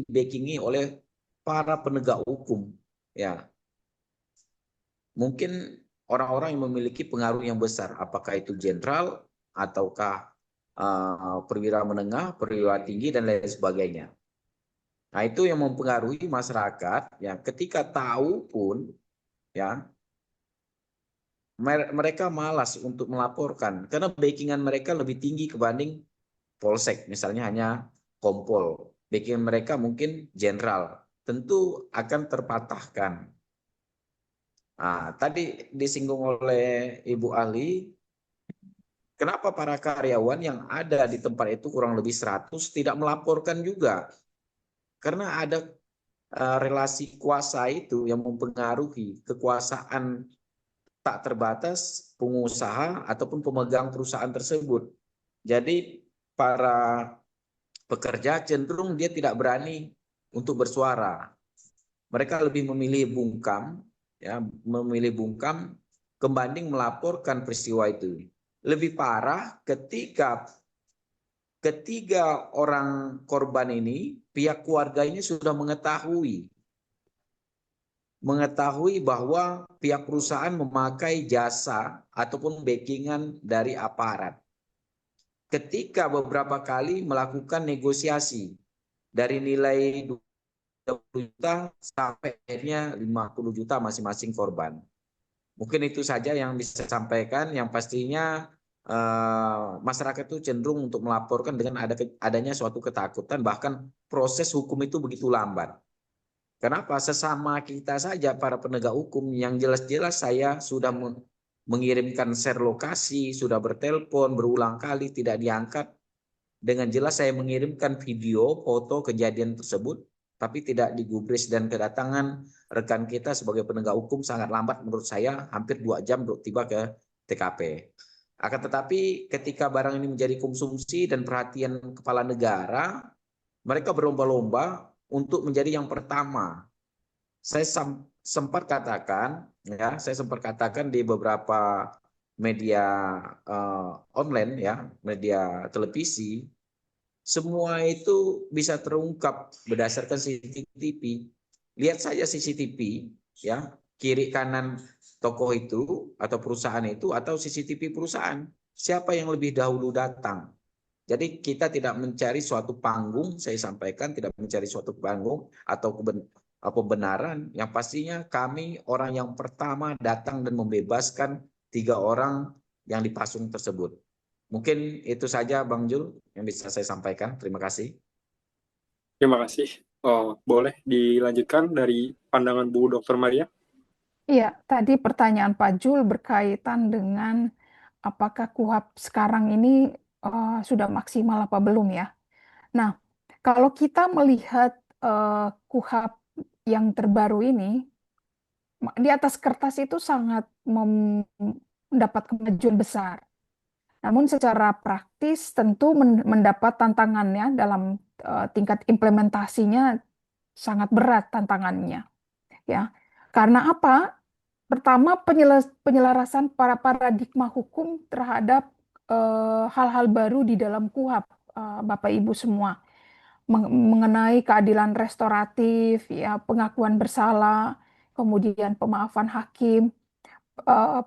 backingi oleh para penegak hukum ya. Mungkin orang-orang yang memiliki pengaruh yang besar, apakah itu jenderal ataukah perwira menengah, perwira tinggi dan lain sebagainya. Nah, itu yang mempengaruhi masyarakat ya, ketika tahu pun ya mereka malas untuk melaporkan karena backingan mereka lebih tinggi kebanding polsek, misalnya hanya kompol. Backingan mereka mungkin jenderal, tentu akan terpatahkan. Nah, tadi disinggung oleh Ibu ahli, kenapa para karyawan yang ada di tempat itu kurang lebih 100 tidak melaporkan juga? Karena ada relasi kuasa itu yang mempengaruhi kekuasaan tak terbatas pengusaha ataupun pemegang perusahaan tersebut. Jadi para pekerja cenderung dia tidak berani untuk bersuara. Mereka lebih memilih bungkam, ya, memilih bungkam kebanding melaporkan peristiwa itu. Lebih parah ketika ketiga orang korban ini, pihak keluarga ini sudah mengetahui bahwa pihak perusahaan memakai jasa ataupun backingan dari aparat. Ketika beberapa kali melakukan negosiasi dari nilai 20 juta sampai akhirnya 50 juta masing-masing korban. Mungkin itu saja yang bisa saya sampaikan. Yang pastinya masyarakat itu cenderung untuk melaporkan dengan adanya suatu ketakutan, bahkan proses hukum itu begitu lambat. Kenapa? Sesama kita saja para penegak hukum yang jelas-jelas saya sudah mengirimkan share lokasi, sudah bertelepon berulang kali tidak diangkat. Dengan jelas saya mengirimkan video, foto kejadian tersebut, tapi tidak digubris, dan kedatangan rekan kita sebagai penegak hukum sangat lambat menurut saya, hampir 2 jam untuk tiba ke TKP. Akan tetapi ketika barang ini menjadi konsumsi dan perhatian kepala negara, mereka berlomba-lomba untuk menjadi yang pertama. Saya sempat katakan di beberapa media online ya, media televisi, semua itu bisa terungkap berdasarkan CCTV. Lihat saja CCTV ya, kiri kanan toko itu atau perusahaan itu atau CCTV perusahaan. Siapa yang lebih dahulu datang? Jadi kita tidak mencari suatu panggung, saya sampaikan tidak mencari suatu panggung atau kebenaran. Yang pastinya kami orang yang pertama datang dan membebaskan 3 orang yang dipasung tersebut. Mungkin itu saja Bang Jul yang bisa saya sampaikan. Terima kasih. Terima kasih. Boleh dilanjutkan dari pandangan Bu Dr. Maria? Iya, tadi pertanyaan Pak Jul berkaitan dengan apakah KUHP sekarang ini sudah maksimal apa belum ya? Nah, kalau kita melihat KUHP yang terbaru ini, di atas kertas itu sangat mendapat kemajuan besar. Namun secara praktis tentu mendapat tantangannya dalam tingkat implementasinya sangat berat tantangannya. Ya, karena apa? Pertama, penyelarasan para paradigma hukum terhadap hal-hal baru di dalam KUHP, Bapak Ibu semua, mengenai keadilan restoratif, ya, pengakuan bersalah, kemudian pemaafan hakim,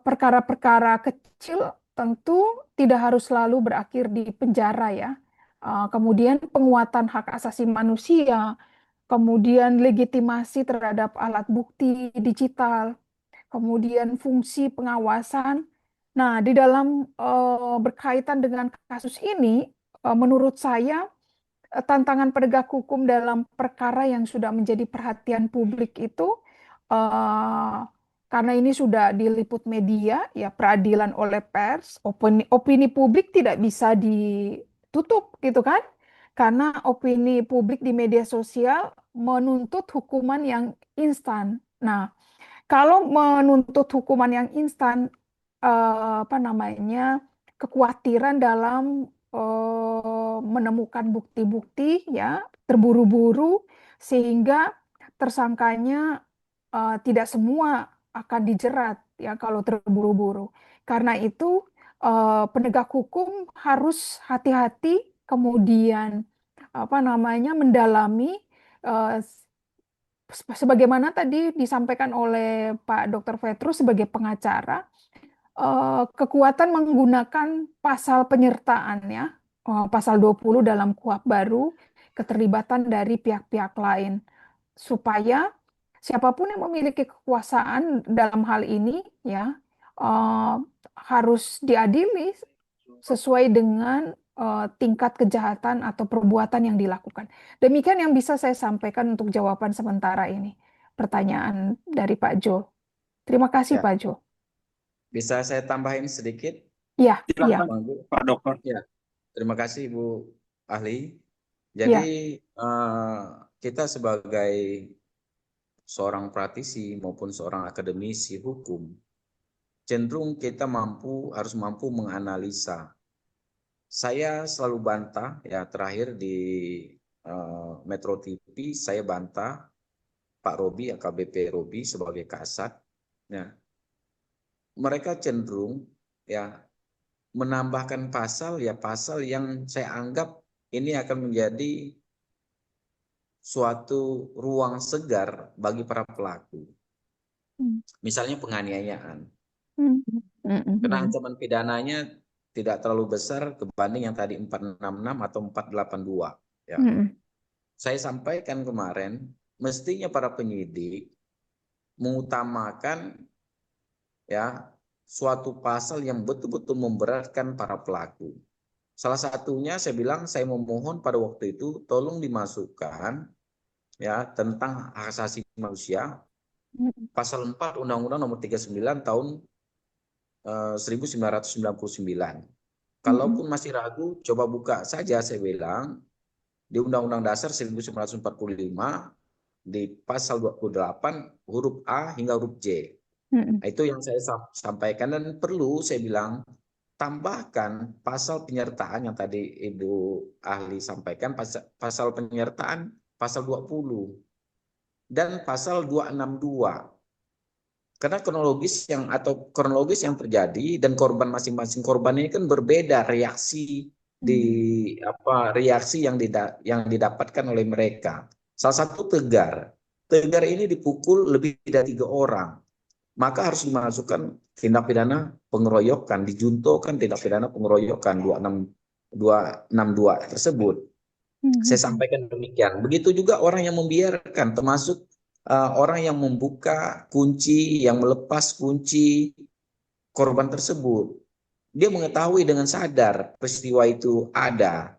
perkara-perkara kecil tentu tidak harus selalu berakhir di penjara ya. Kemudian penguatan hak asasi manusia, kemudian legitimasi terhadap alat bukti digital, kemudian fungsi pengawasan. Nah, di dalam berkaitan dengan kasus ini, menurut saya tantangan penegak hukum dalam perkara yang sudah menjadi perhatian publik itu karena ini sudah diliput media, ya peradilan oleh pers, opini publik tidak bisa ditutup gitu kan? Karena opini publik di media sosial menuntut hukuman yang instan. Nah, kalau menuntut hukuman yang instan, apa namanya, kekhawatiran dalam menemukan bukti-bukti ya terburu-buru sehingga tersangkanya tidak semua akan dijerat ya kalau terburu-buru. Karena itu penegak hukum harus hati-hati, kemudian apa namanya mendalami eh, sebagaimana tadi disampaikan oleh Pak Dr. Petrus sebagai pengacara, kekuatan menggunakan pasal penyertaan ya, pasal 20 dalam KUHP baru, keterlibatan dari pihak-pihak lain supaya siapapun yang memiliki kekuasaan dalam hal ini ya eh, harus diadili sesuai dengan tingkat kejahatan atau perbuatan yang dilakukan. Demikian yang bisa saya sampaikan untuk jawaban sementara ini. Pertanyaan dari Pak Jo. Terima kasih Ya, Pak Jo. bisa saya tambahin sedikit, Iya, iya, Silakan, Bang Jo? Pak Dokter. Ya, terima kasih Ibu Ahli. iya. Jadi kita sebagai seorang praktisi maupun seorang akademisi hukum, cenderung kita harus mampu menganalisa. Saya selalu bantah, ya terakhir di Metro TV, saya bantah Pak Robi, AKBP Robi sebagai kasat. Nah, mereka cenderung ya menambahkan pasal yang saya anggap ini akan menjadi suatu ruang segar bagi para pelaku. Hmm, Misalnya penganiayaan. hmm, hmm, Karena hmm, ancaman pidananya tidak terlalu besar kebanding yang tadi 466 atau 482. Ya. hmm, Saya sampaikan kemarin, mestinya para penyidik mengutamakan ya suatu pasal yang betul-betul memberatkan para pelaku. Salah satunya saya bilang, saya memohon pada waktu itu tolong dimasukkan ya tentang hak asasi manusia hmm, pasal 4 Undang-Undang Nomor 39 tahun 1999. hmm, Kalaupun masih ragu, coba buka saja, saya bilang di Undang-Undang Dasar 1945 di pasal 28 huruf A hingga huruf J. hmm, Nah, itu yang saya sampaikan, dan perlu saya bilang tambahkan pasal penyertaan yang tadi Ibu Ahli sampaikan, pasal penyertaan pasal 20 dan pasal 262. Karena kronologis yang terjadi dan korban masing-masing korban ini kan berbeda reaksi reaksi yang didapatkan oleh mereka. Salah satu Tegar ini dipukul lebih dari 3 orang. Maka harus dimasukkan tindak pidana pengeroyokan, dijuntokan tindak pidana pengeroyokan 262 tersebut. Saya sampaikan demikian. Begitu juga orang yang membiarkan, termasuk orang yang membuka kunci, yang melepas kunci korban tersebut. Dia mengetahui dengan sadar peristiwa itu ada.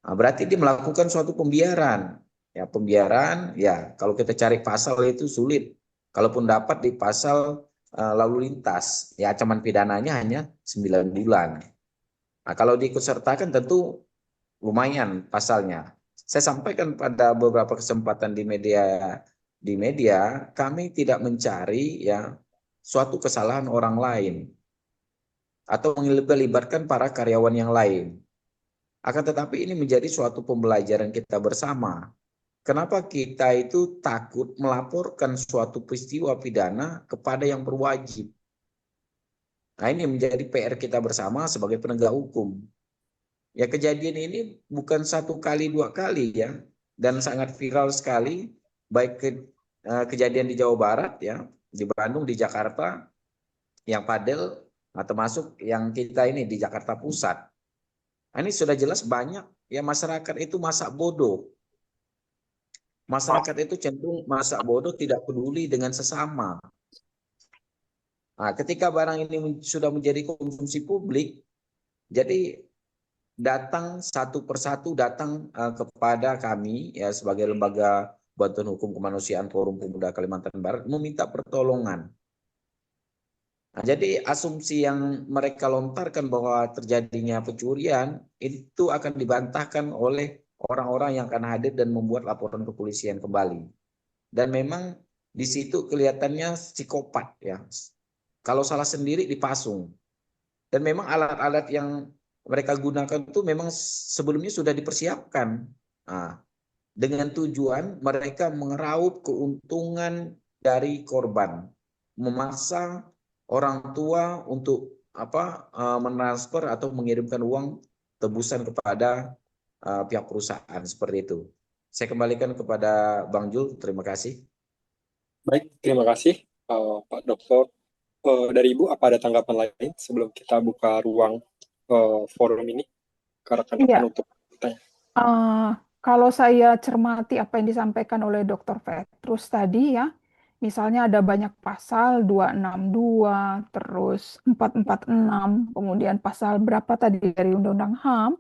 Nah, berarti dia melakukan suatu pembiaran. Ya, pembiaran, ya kalau kita cari pasal itu sulit. Kalaupun dapat di pasal lalu lintas, ya ancaman pidananya hanya 9 bulan. Nah, kalau diikutsertakan tentu lumayan pasalnya. Saya sampaikan pada beberapa kesempatan di media, kami tidak mencari ya suatu kesalahan orang lain atau melibatkan para karyawan yang lain. Akan tetapi ini menjadi suatu pembelajaran kita bersama. Kenapa kita itu takut melaporkan suatu peristiwa pidana kepada yang berwajib? Nah, ini menjadi PR kita bersama sebagai penegak hukum. Ya, kejadian ini bukan 1 kali 2 kali ya, dan sangat viral sekali, baik kejadian di Jawa Barat ya, di Bandung, di Jakarta, yang Padel, termasuk yang kita ini di Jakarta Pusat. Nah, ini sudah jelas banyak ya masyarakat itu masak bodoh. Masyarakat itu cenderung masak bodoh, tidak peduli dengan sesama. Nah, ketika barang ini sudah menjadi konsumsi publik, jadi datang satu persatu kepada kami ya sebagai lembaga bantuan hukum kemanusiaan Forum Pemuda Kalimantan Barat meminta pertolongan. Nah, jadi asumsi yang mereka lontarkan bahwa terjadinya pencurian itu akan dibantahkan oleh orang-orang yang akan hadir dan membuat laporan kepolisian kembali. Dan memang di situ kelihatannya psikopat ya. Kalau salah sendiri dipasung. Dan memang alat-alat yang mereka gunakan itu memang sebelumnya sudah dipersiapkan. Nah, dengan tujuan mereka mengeraup keuntungan dari korban, memaksa orang tua untuk mentransfer atau mengirimkan uang tebusan kepada pihak perusahaan seperti itu. Saya kembalikan kepada Bang Jul, terima kasih. Baik, terima kasih Pak Dokter. Dari Ibu, apa ada tanggapan lain sebelum kita buka ruang forum ini ke rekan-rekan Iya, untuk bertanya? kalau saya cermati apa yang disampaikan oleh Dr. Petrus tadi ya, misalnya ada banyak pasal 262, terus 446, kemudian pasal berapa tadi dari Undang-Undang HAM,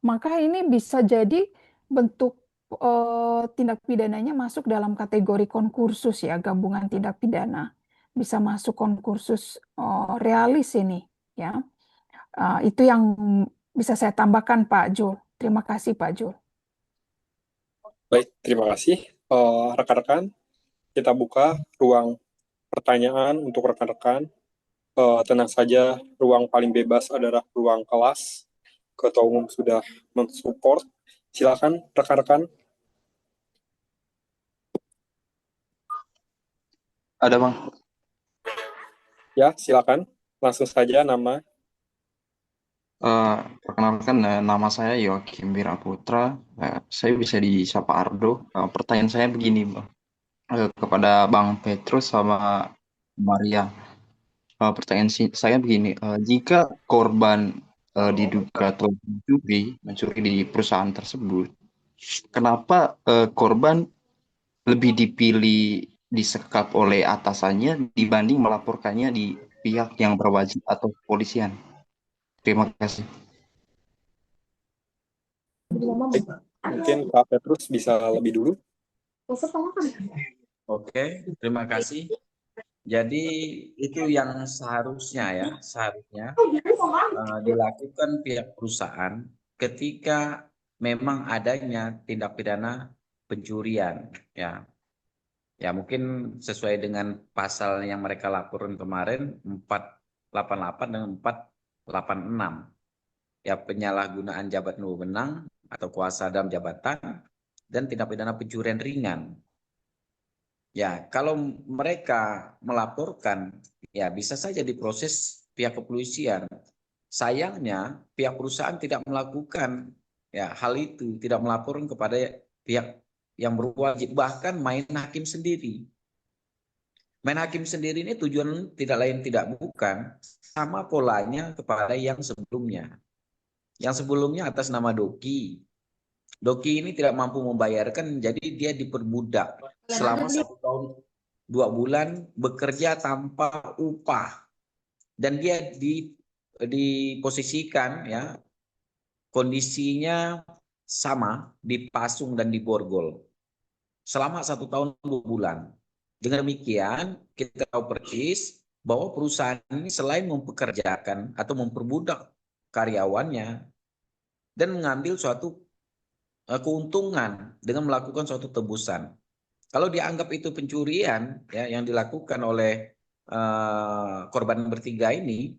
maka ini bisa jadi bentuk tindak pidananya masuk dalam kategori konkursus ya, gabungan tindak pidana. Bisa masuk konkursus realis ini ya. Itu yang bisa saya tambahkan Pak Jul. Terima kasih Pak Jul. Baik, terima kasih. Rekan-rekan, kita buka ruang pertanyaan untuk rekan-rekan. Tenang saja, ruang paling bebas adalah ruang kelas. Ketua Umum sudah mensupport. Silakan rekan-rekan. Ada Bang. Ya, silakan. Langsung saja nama. Perkenalkan, nama saya Yoakim Wiraputra. Saya bisa disapa Ardo. Pertanyaan saya begini Bang. Kepada Bang Petrus sama Maria. Pertanyaan saya begini, jika korban diduga telah mencuri di perusahaan tersebut, kenapa korban lebih dipilih disekap oleh atasannya dibanding melaporkannya di pihak yang berwajib atau kepolisian? Terima kasih. Baik, mungkin Pak Petrus bisa lebih dulu. Oke, terima kasih. Jadi itu yang seharusnya dilakukan pihak perusahaan ketika memang adanya tindak pidana pencurian ya. Ya mungkin sesuai dengan pasal yang mereka laporin kemarin 488 dan 486. Ya penyalahgunaan jabatan wewenang atau kuasa dalam jabatan dan tindak pidana pencurian ringan. Ya, kalau mereka melaporkan, ya bisa saja diproses pihak kepolisian. Sayangnya, pihak perusahaan tidak melakukan ya hal itu, tidak melaporkan kepada pihak yang berwajib, bahkan main hakim sendiri. Main hakim sendiri ini tujuan tidak lain tidak bukan sama polanya kepada yang sebelumnya. Yang sebelumnya atas nama Doki. Doki ini tidak mampu membayarkan, jadi dia diperbudak selama 1 tahun 2 bulan bekerja tanpa upah, dan dia diposisikan ya kondisinya sama dipasung dan diborgol selama 1 tahun 2 bulan. Dengan demikian kita tahu persis bahwa perusahaan ini selain mempekerjakan atau memperbudak karyawannya dan mengambil suatu keuntungan dengan melakukan suatu tebusan. Kalau dianggap itu pencurian ya yang dilakukan oleh korban bertiga ini,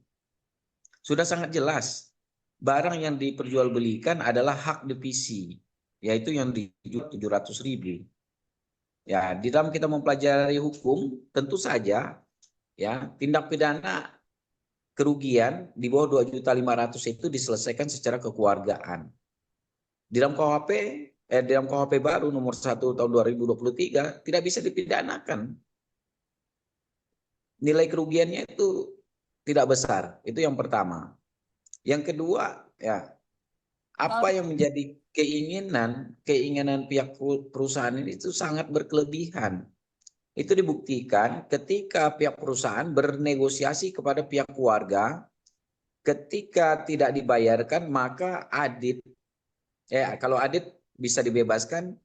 sudah sangat jelas barang yang diperjualbelikan adalah hak divisi, yaitu yang dijual 700.000. Ya, di dalam kita mempelajari hukum, tentu saja ya tindak pidana kerugian di bawah 2.500.000 itu diselesaikan secara kekeluargaan. Di dalam KUHP baru nomor 1 tahun 2023 tidak bisa dipidanakan. Nilai kerugiannya itu tidak besar. Itu yang pertama. Yang kedua, ya, apa yang menjadi keinginan pihak perusahaan ini itu sangat berkelebihan. Itu dibuktikan ketika pihak perusahaan bernegosiasi kepada pihak keluarga, ketika tidak dibayarkan maka Adit, ya kalau Adit bisa dibebaskan,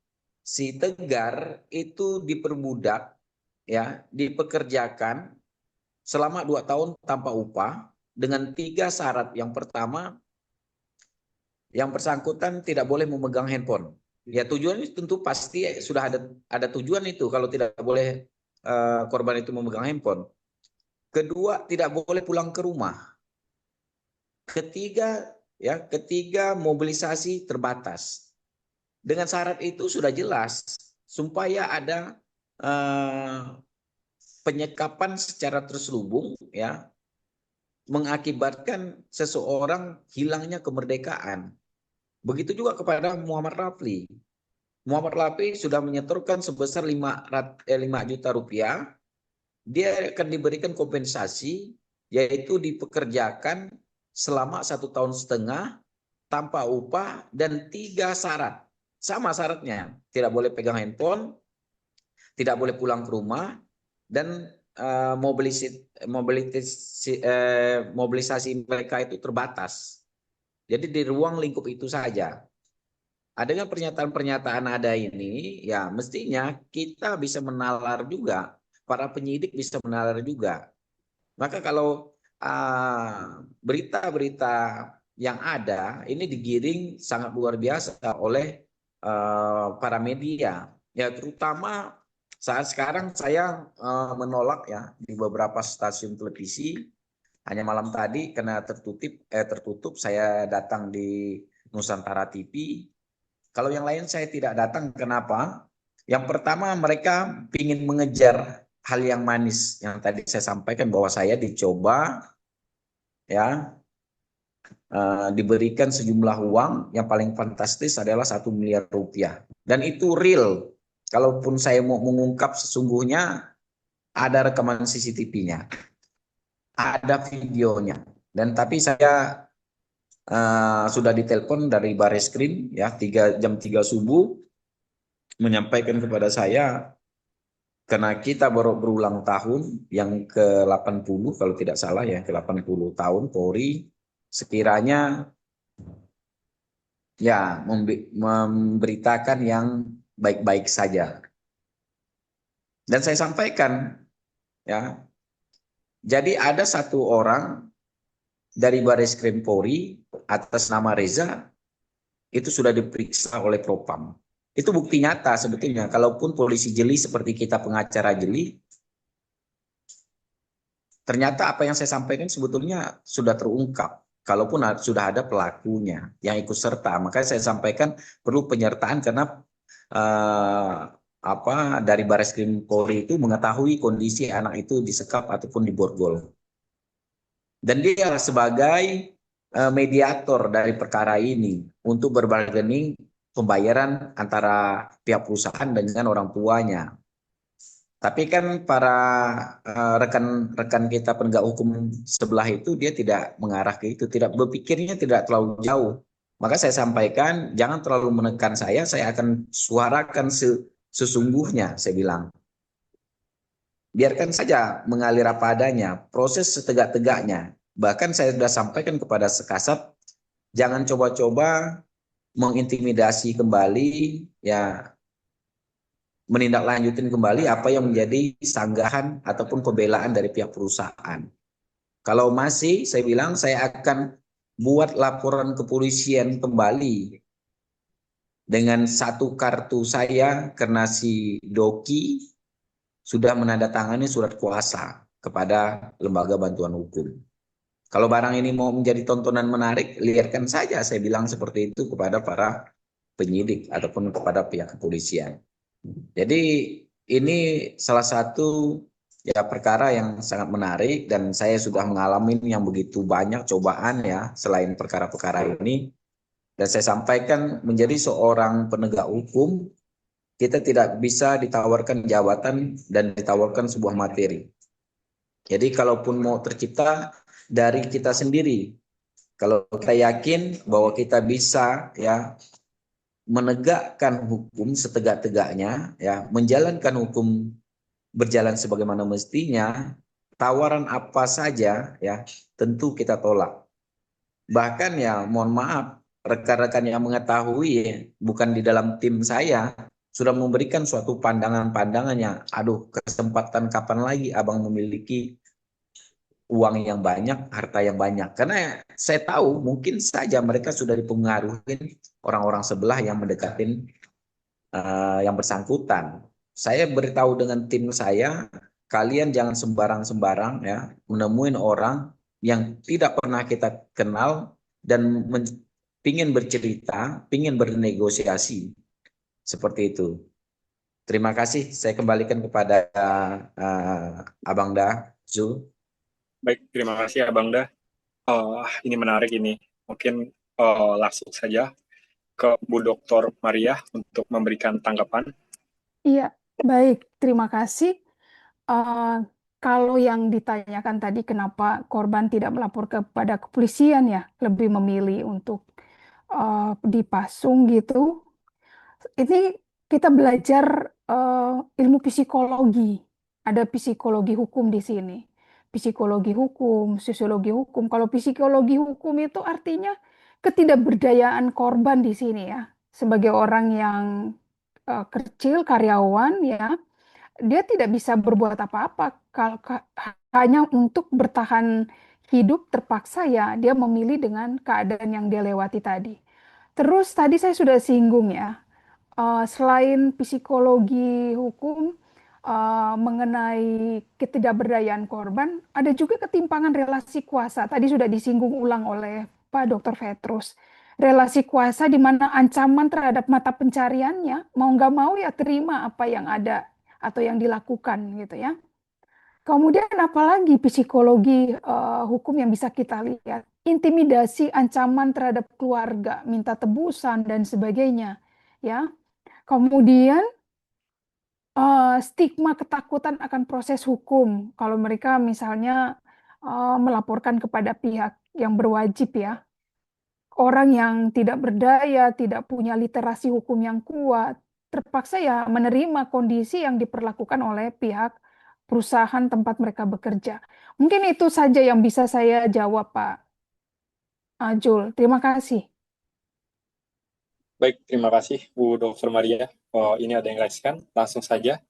si Tegar itu diperbudak, ya, dipekerjakan selama 2 tahun tanpa upah dengan 3 syarat. Yang pertama, yang bersangkutan tidak boleh memegang handphone. Ya tujuannya tentu pasti sudah ada tujuan itu kalau tidak boleh korban itu memegang handphone. Kedua, tidak boleh pulang ke rumah. Ketiga, mobilisasi terbatas. Dengan syarat itu sudah jelas supaya ada penyekapan secara terselubung ya mengakibatkan seseorang hilangnya kemerdekaan. Begitu juga kepada Muhammad Rafli. Muhammad Rafli sudah menyetorkan sebesar 5 juta rupiah. Dia akan diberikan kompensasi, yaitu dipekerjakan selama 1,5 tahun tanpa upah dan 3 syarat. Sama syaratnya, tidak boleh pegang handphone, tidak boleh pulang ke rumah, dan mobilisasi mereka itu terbatas. Jadi di ruang lingkup itu saja. Dengan pernyataan-pernyataan ada ini, ya mestinya kita bisa menalar juga, para penyidik bisa menalar juga. Maka kalau berita-berita yang ada ini digiring sangat luar biasa oleh para media, ya terutama saat sekarang saya menolak ya di beberapa stasiun televisi. Hanya malam tadi karena tertutup saya datang di Nusantara TV. Kalau yang lain saya tidak datang, kenapa? Yang pertama mereka ingin mengejar hal yang manis yang tadi saya sampaikan, bahwa saya dicoba ya diberikan sejumlah uang yang paling fantastis adalah 1 miliar rupiah, dan itu real. Kalaupun saya mau mengungkap, sesungguhnya ada rekaman CCTV-nya, ada videonya, dan tapi saya sudah ditelepon dari Bareskrim ya jam 3 subuh menyampaikan kepada saya, karena kita baru berulang tahun yang ke-80 kalau tidak salah ya, ke-80 tahun Polri, sekiranya ya memberitakan yang baik-baik saja. Dan saya sampaikan ya, jadi ada 1 orang dari Bareskrim Polri atas nama Reza itu sudah diperiksa oleh Propam. Itu bukti nyata sebetulnya. Kalaupun polisi jeli seperti kita pengacara jeli, ternyata apa yang saya sampaikan sebetulnya sudah terungkap. Kalaupun sudah ada pelakunya yang ikut serta, makanya saya sampaikan perlu penyertaan karena dari Bareskrim Polri itu mengetahui kondisi anak itu disekap ataupun diborgol. Dan dia sebagai mediator dari perkara ini untuk berbargaining pembayaran antara pihak perusahaan dengan orang tuanya. Tapi kan para rekan-rekan kita penegak hukum sebelah itu dia tidak mengarah ke itu, tidak berpikirnya tidak terlalu jauh. Maka saya sampaikan jangan terlalu menekan saya akan suarakan sesungguhnya, saya bilang. Biarkan saja mengalir apa adanya, proses setegak-tegaknya. Bahkan saya sudah sampaikan kepada Sekasat, jangan coba-coba mengintimidasi kembali, ya menindaklanjutin kembali apa yang menjadi sanggahan ataupun pembelaan dari pihak perusahaan. Kalau masih, saya bilang saya akan buat laporan kepolisian kembali dengan 1 kartu saya karena si Doki sudah menandatangani surat kuasa kepada lembaga bantuan hukum. Kalau barang ini mau menjadi tontonan menarik, liarkan saja, saya bilang seperti itu kepada para penyidik ataupun kepada pihak kepolisian. Jadi ini salah satu ya perkara yang sangat menarik, dan saya sudah mengalami yang begitu banyak cobaan ya selain perkara-perkara ini. Dan saya sampaikan menjadi seorang penegak hukum, kita tidak bisa ditawarkan jabatan dan ditawarkan sebuah materi. Jadi kalaupun mau tercipta dari kita sendiri, kalau kita yakin bahwa kita bisa ya menegakkan hukum setegak-tegaknya, ya menjalankan hukum berjalan sebagaimana mestinya, tawaran apa saja ya tentu kita tolak. Bahkan ya mohon maaf, rekan-rekan yang mengetahui ya, bukan di dalam tim saya, sudah memberikan suatu pandangan-pandangannya, aduh kesempatan kapan lagi abang memiliki uang yang banyak, harta yang banyak. Karena saya tahu mungkin saja mereka sudah dipengaruhi orang-orang sebelah yang mendekatin yang bersangkutan. Saya beritahu dengan tim saya, kalian jangan sembarang-sembarang ya menemuin orang yang tidak pernah kita kenal dan pingin bercerita, pingin bernegosiasi. Seperti itu. Terima kasih. Saya kembalikan kepada Abang Da, Zul. Baik, terima kasih Abang Da. Ini menarik ini. Mungkin langsung saja ke Bu Dr. Maria untuk memberikan tanggapan. Iya, baik. Terima kasih. Eh, Kalau yang ditanyakan tadi kenapa korban tidak melapor kepada kepolisian ya, lebih memilih untuk dipasung gitu. Ini kita belajar ilmu psikologi. Ada psikologi hukum di sini. Psikologi hukum, sosiologi hukum. Kalau psikologi hukum itu artinya ketidakberdayaan korban di sini ya. Sebagai orang yang kecil, karyawan ya, dia tidak bisa berbuat apa-apa kalau hanya untuk bertahan hidup terpaksa ya dia memilih dengan keadaan yang dia lewati tadi. Terus tadi saya sudah singgung ya, selain psikologi hukum mengenai ketidakberdayaan korban, ada juga ketimpangan relasi kuasa. Tadi sudah disinggung ulang oleh Pak Dr. Petrus. Relasi kuasa di mana ancaman terhadap mata pencariannya mau nggak mau ya terima apa yang ada atau yang dilakukan gitu ya. Kemudian apalagi psikologi hukum yang bisa kita lihat, intimidasi, ancaman terhadap keluarga, minta tebusan dan sebagainya, ya. Kemudian stigma ketakutan akan proses hukum kalau mereka misalnya melaporkan kepada pihak yang berwajib ya. Orang yang tidak berdaya, tidak punya literasi hukum yang kuat, terpaksa ya menerima kondisi yang diperlakukan oleh pihak perusahaan tempat mereka bekerja. Mungkin itu saja yang bisa saya jawab, Pak Jul. Terima kasih. Baik, terima kasih Bu Dr. Maria. Ini ada yang raiskan, langsung saja.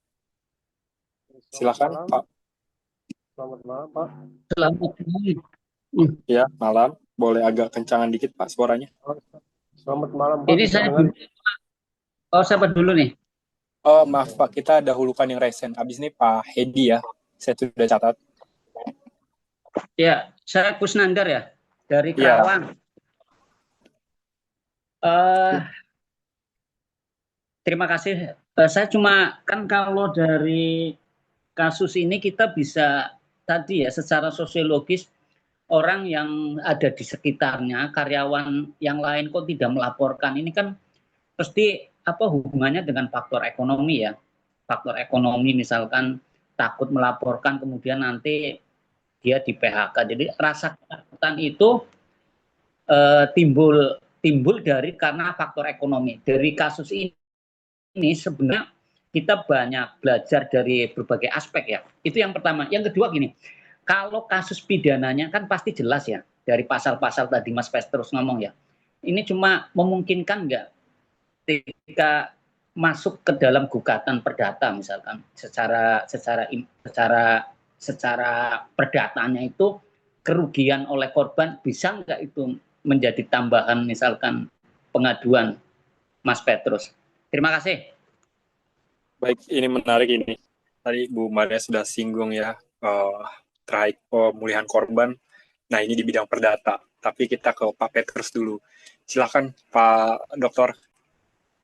Silakan Pak. Selamat malam, Pak. Selamat malam. Ya, malam. Boleh agak kencangan dikit Pak suaranya. Selamat malam, Pak. Ini saya siapa dulu nih? Maaf Pak, kita dahulukan yang resen. Habis ini Pak Hedi ya. Saya sudah catat. Ya, saya Kusnandar ya, dari Karawang. Terima kasih. Saya cuma kan kalau dari kasus ini kita bisa tadi ya secara sosiologis orang yang ada di sekitarnya, karyawan yang lain kok tidak melaporkan. Ini kan pasti apa hubungannya dengan faktor ekonomi ya. Faktor ekonomi misalkan takut melaporkan kemudian nanti dia di PHK. Jadi rasa ketakutan itu timbul dari karena faktor ekonomi. Dari kasus ini sebenarnya kita banyak belajar dari berbagai aspek ya. Itu yang pertama. Yang kedua gini, kalau kasus pidananya kan pasti jelas ya dari pasal-pasal tadi Mas Petrus ngomong ya. Ini cuma memungkinkan nggak ketika masuk ke dalam gugatan perdata misalkan secara perdataannya itu kerugian oleh korban bisa nggak itu menjadi tambahan misalkan pengaduan Mas Petrus. Terima kasih. Baik, ini menarik ini. Tadi Bu Maria sudah singgung ya terkait pemulihan korban. Nah, ini di bidang perdata. Tapi kita ke Pak Petrus dulu. Silakan Pak Dokter.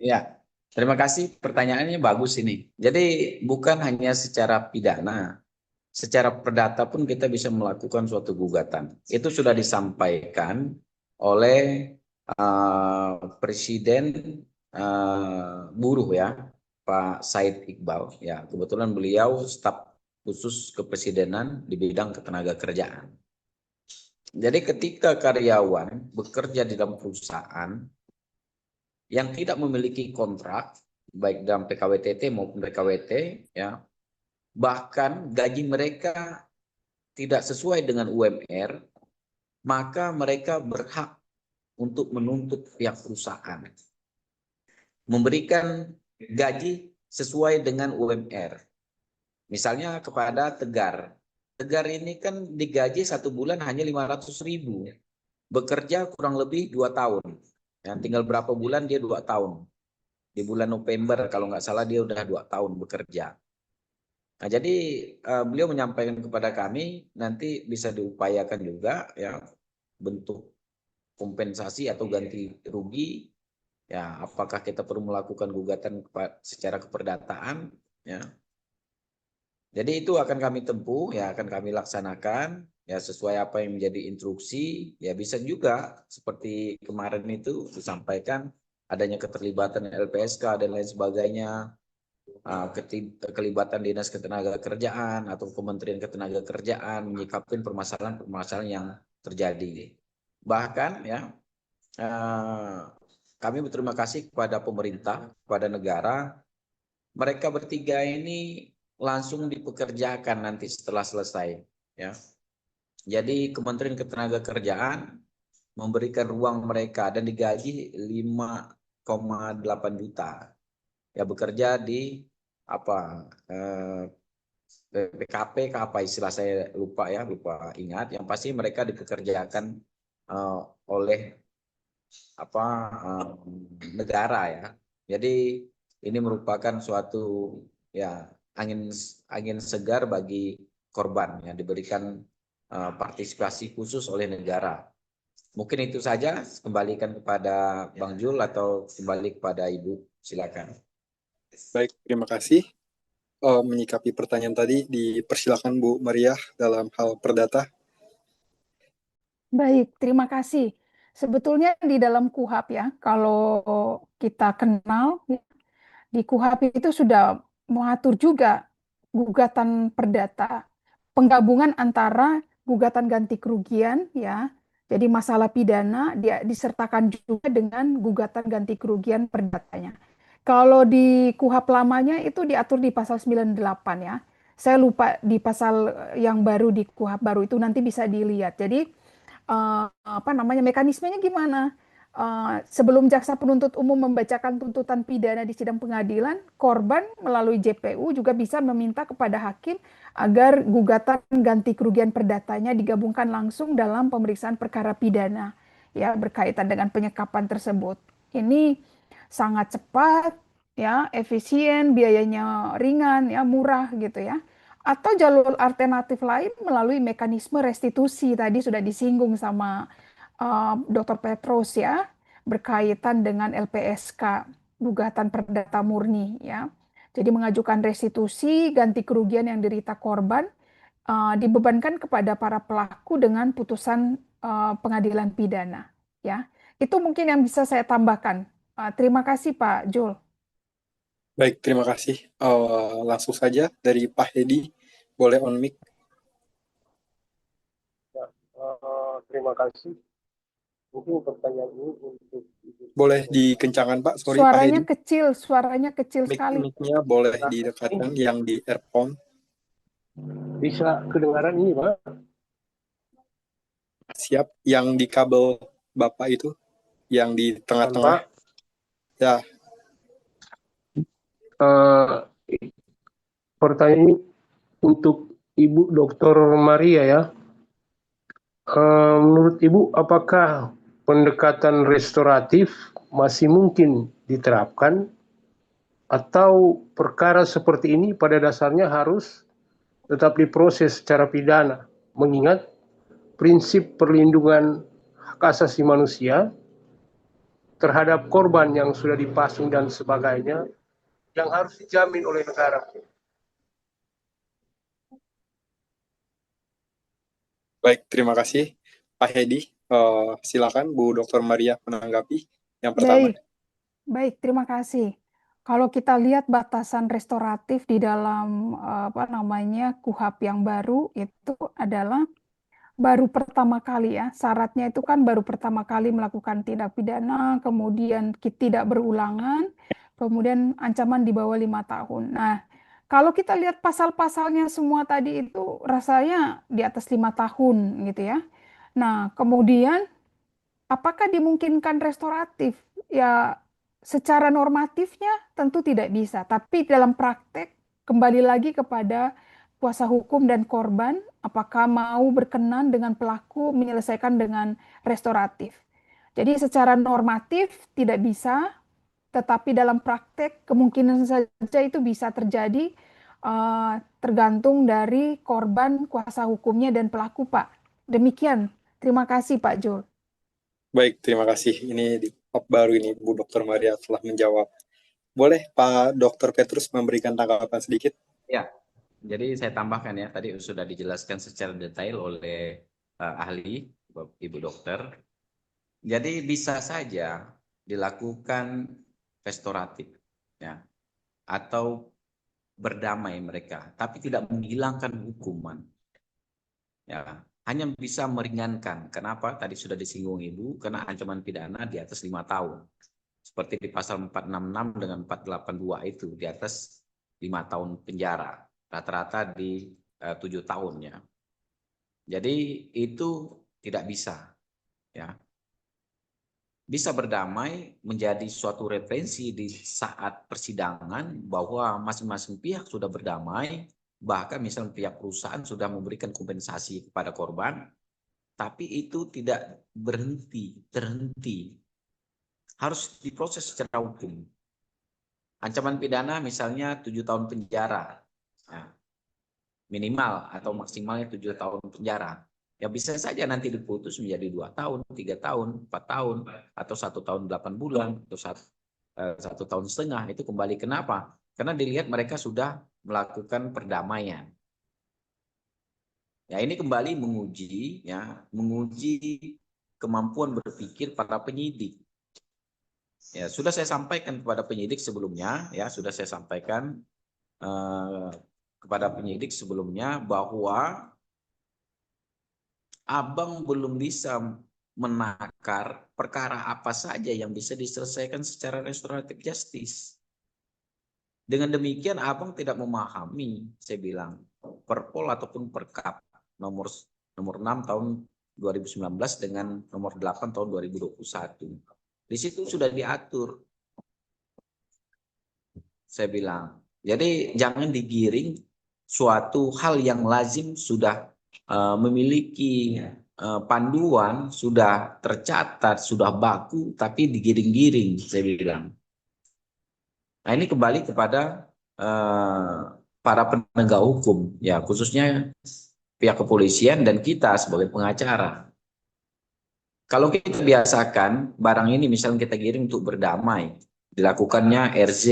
Ya, terima kasih. Pertanyaannya bagus ini. Jadi bukan hanya secara pidana, secara perdata pun kita bisa melakukan suatu gugatan. Itu sudah disampaikan oleh Presiden buruh ya, Pak Said Iqbal. Ya, kebetulan beliau staf khusus kepresidenan di bidang ketenaga kerjaan. Jadi ketika karyawan bekerja di dalam perusahaan yang tidak memiliki kontrak, baik dalam PKWTT maupun PKWT, ya, bahkan gaji mereka tidak sesuai dengan UMR, maka mereka berhak untuk menuntut pihak perusahaan memberikan gaji sesuai dengan UMR. Misalnya kepada Tegar. Tegar ini kan digaji 1 bulan hanya 500.000. Bekerja kurang lebih 2 tahun. Ya, tinggal berapa bulan dia 2 tahun. Di bulan November kalau nggak salah dia udah 2 tahun bekerja. Nah, jadi beliau menyampaikan kepada kami nanti bisa diupayakan juga ya bentuk kompensasi atau ganti rugi Ya, apakah kita perlu melakukan gugatan secara keperdataan? Ya. Jadi itu akan kami tempuh, ya akan kami laksanakan, ya sesuai apa yang menjadi instruksi. Ya bisa juga seperti kemarin itu disampaikan adanya keterlibatan LPSK dan lain sebagainya, kelibatan Dinas Ketenagakerjaan atau Kementerian Ketenagakerjaan menyikapi permasalahan-permasalahan yang terjadi. Bahkan ya kami berterima kasih kepada pemerintah, kepada negara. Mereka bertiga ini langsung dipekerjakan nanti setelah selesai. Ya. Jadi Kementerian Ketenagakerjaan memberikan ruang mereka dan digaji 5,8 juta. Ya bekerja di PKP, apa istilah saya lupa ingat. Yang pasti mereka dipekerjakan oleh negara ya. Jadi ini merupakan suatu ya angin segar bagi korban yang diberikan partisipasi khusus oleh negara. Mungkin itu saja, kembalikan kepada Bang Jul atau kembali kepada Ibu, silakan. Baik, terima kasih. Menyikapi pertanyaan tadi, dipersilakan Bu Maria dalam hal perdata. Baik, terima kasih. Sebetulnya di dalam KUHP ya, kalau kita kenal, di KUHP itu sudah mengatur juga gugatan perdata, penggabungan antara gugatan ganti kerugian ya, jadi masalah pidana dia disertakan juga dengan gugatan ganti kerugian perdatanya. Kalau di KUHP lamanya itu diatur di pasal 98 ya. Saya lupa di pasal yang baru di KUHP baru itu nanti bisa dilihat. Jadi mekanismenya gimana? Sebelum jaksa penuntut umum membacakan tuntutan pidana di sidang pengadilan, korban melalui JPU juga bisa meminta kepada hakim agar gugatan ganti kerugian perdatanya digabungkan langsung dalam pemeriksaan perkara pidana ya berkaitan dengan penyekapan tersebut. Ini sangat cepat ya, efisien, biayanya ringan ya, murah gitu ya. Atau jalur alternatif lain melalui mekanisme restitusi tadi sudah disinggung sama Dr. Petrus ya, berkaitan dengan LPSK, gugatan perdata murni ya. Jadi mengajukan restitusi ganti kerugian yang diderita korban dibebankan kepada para pelaku dengan putusan pengadilan pidana ya. Itu mungkin yang bisa saya tambahkan. Terima kasih Pak Jul. Baik, terima kasih. Langsung saja dari Pak Hedi, boleh on mic. Ya, terima kasih. Mungkin pertanyaan ini untuk Boleh dikencangkan Pak, sorry Pak Suaranya Hedi. kecil, suaranya kecil sekali. Mic-nya boleh didekatkan yang di earphone. Bisa kedengaran ini Pak? Siap, yang di kabel Bapak itu, yang di tengah-tengah. Ya. Pertanyaan ini untuk Ibu Dr. Maria ya. Menurut Ibu, apakah pendekatan restoratif masih mungkin diterapkan atau perkara seperti ini pada dasarnya harus tetap diproses secara pidana, mengingat prinsip perlindungan hak asasi manusia terhadap korban yang sudah dipasung dan sebagainya yang harus dijamin oleh negara. Baik, terima kasih Pak Hedi. Silakan Bu Dr. Maria menanggapi yang pertama. Baik, terima kasih. Kalau kita lihat batasan restoratif di dalam KUHP yang baru itu adalah baru pertama kali ya. Syaratnya itu kan baru pertama kali melakukan tindak pidana, kemudian tidak berulangan, kemudian ancaman di bawah 5 tahun. Nah, kalau kita lihat pasal-pasalnya semua tadi itu rasanya di atas 5 tahun gitu ya. Nah, kemudian apakah dimungkinkan restoratif? Ya, secara normatifnya tentu tidak bisa, tapi dalam praktek kembali lagi kepada kuasa hukum dan korban, apakah mau berkenan dengan pelaku menyelesaikan dengan restoratif. Jadi secara normatif tidak bisa, tetapi dalam praktek kemungkinan saja itu bisa terjadi tergantung dari korban, kuasa hukumnya, dan pelaku, Pak. Demikian. Terima kasih, Pak Jul. Baik, terima kasih. Ini baru ini Bu Dr. Maria telah menjawab. Boleh Pak Dr. Petrus memberikan tanggapan sedikit? Ya, jadi saya tambahkan ya, tadi sudah dijelaskan secara detail oleh ahli, Ibu Dokter. Jadi bisa saja dilakukan restoratif, ya, atau berdamai mereka, tapi tidak menghilangkan hukuman. Ya, hanya bisa meringankan. Kenapa? Tadi sudah disinggung Ibu, karena ancaman pidana di atas 5 tahun. Seperti di pasal 466 dengan 482 itu di atas 5 tahun penjara, rata-rata di 7 tahun ya. Jadi itu tidak bisa, ya. Bisa berdamai menjadi suatu referensi di saat persidangan bahwa masing-masing pihak sudah berdamai, bahkan misalnya pihak perusahaan sudah memberikan kompensasi kepada korban, tapi itu tidak terhenti. Harus diproses secara hukum. Ancaman pidana misalnya 7 tahun penjara. Nah, minimal atau maksimalnya 7 tahun penjara. Ya bisa saja nanti diputus menjadi 2 tahun, 3 tahun, 4 tahun, atau 1 tahun 8 bulan, atau 1 tahun setengah. Itu kembali kenapa? Karena dilihat mereka sudah melakukan perdamaian. Ya ini kembali menguji kemampuan berpikir para penyidik. Ya sudah saya sampaikan kepada penyidik sebelumnya, bahwa Abang belum bisa menakar perkara apa saja yang bisa diselesaikan secara restoratif justice. Dengan demikian Abang tidak memahami, saya bilang, Perpol ataupun Perkap nomor 6 tahun 2019 dengan nomor 8 tahun 2021. Di situ sudah diatur. Saya bilang, jadi jangan digiring suatu hal yang lazim sudah memiliki panduan, sudah tercatat, sudah baku, tapi digiring-giring, saya bilang. Nah ini kembali kepada para penegak hukum, ya khususnya pihak kepolisian dan kita sebagai pengacara. Kalau kita biasakan barang ini misalnya kita giring untuk berdamai, dilakukannya RZ.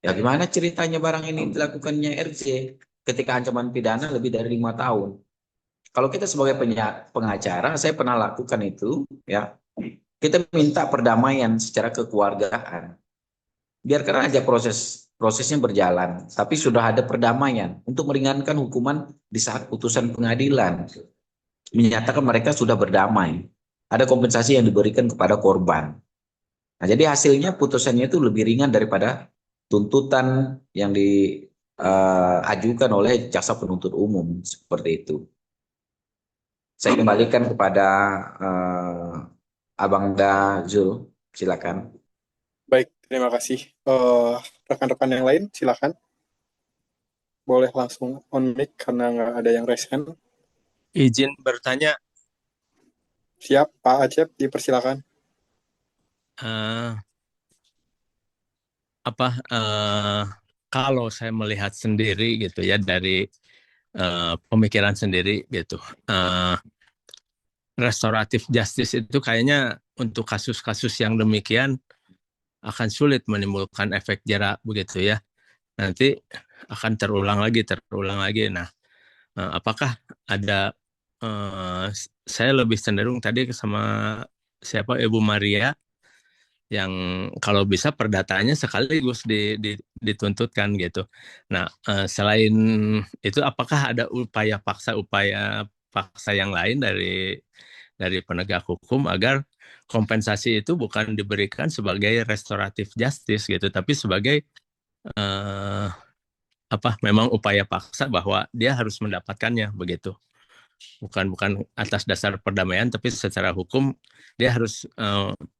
Ya gimana ceritanya barang ini dilakukannya RZ ketika ancaman pidana lebih dari 5 tahun. Kalau kita sebagai pengacara, saya pernah lakukan itu, ya. Kita minta perdamaian secara kekeluargaan. Biarkan aja prosesnya berjalan, tapi sudah ada perdamaian untuk meringankan hukuman di saat putusan pengadilan. Menyatakan mereka sudah berdamai. Ada kompensasi yang diberikan kepada korban. Nah, jadi hasilnya putusannya itu lebih ringan daripada tuntutan yang diajukan oleh jaksa penuntut umum seperti itu. Saya kembalikan kepada Abang Zul, silakan. Baik, terima kasih. Rekan-rekan yang lain, silakan. Boleh langsung on mic karena nggak ada yang raise hand. Izin bertanya. Siap, Pak Acep, dipersilakan. Kalau saya melihat sendiri gitu ya dari pemikiran sendiri gitu, restoratif justice itu kayaknya untuk kasus-kasus yang demikian akan sulit menimbulkan efek jerak begitu ya. Nanti akan terulang lagi. Nah, apakah ada saya lebih cenderung tadi sama Ibu Maria yang kalau bisa perdataannya sekaligus dituntutkan gitu. Nah, selain itu apakah ada upaya paksa yang lain dari penegak hukum agar kompensasi itu bukan diberikan sebagai restoratif justice gitu, tapi sebagai memang upaya paksa bahwa dia harus mendapatkannya begitu. Bukan atas dasar perdamaian, tapi secara hukum dia harus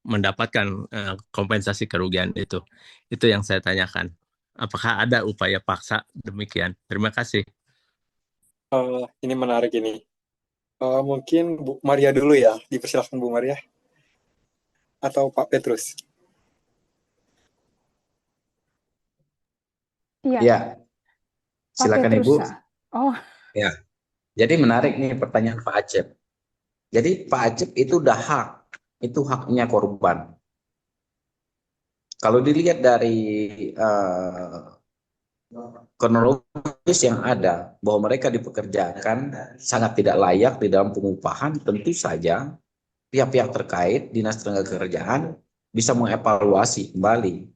mendapatkan kompensasi kerugian itu. Itu yang saya tanyakan. Apakah ada upaya paksa demikian? Terima kasih. Ini menarik ini. Mungkin Bu Maria dulu ya, dipersilakan Bu Maria. Atau Pak Petrus. Iya. Ya, silakan Ibu. Oh. Ya. Jadi menarik nih pertanyaan Pak Acep. Jadi Pak Acep itu udah hak, itu haknya korban. Kalau dilihat dari kronologis yang ada bahwa mereka dipekerjakan sangat tidak layak di dalam pengupahan, tentu saja pihak-pihak terkait Dinas Tenaga Kerjaan bisa mengevaluasi kembali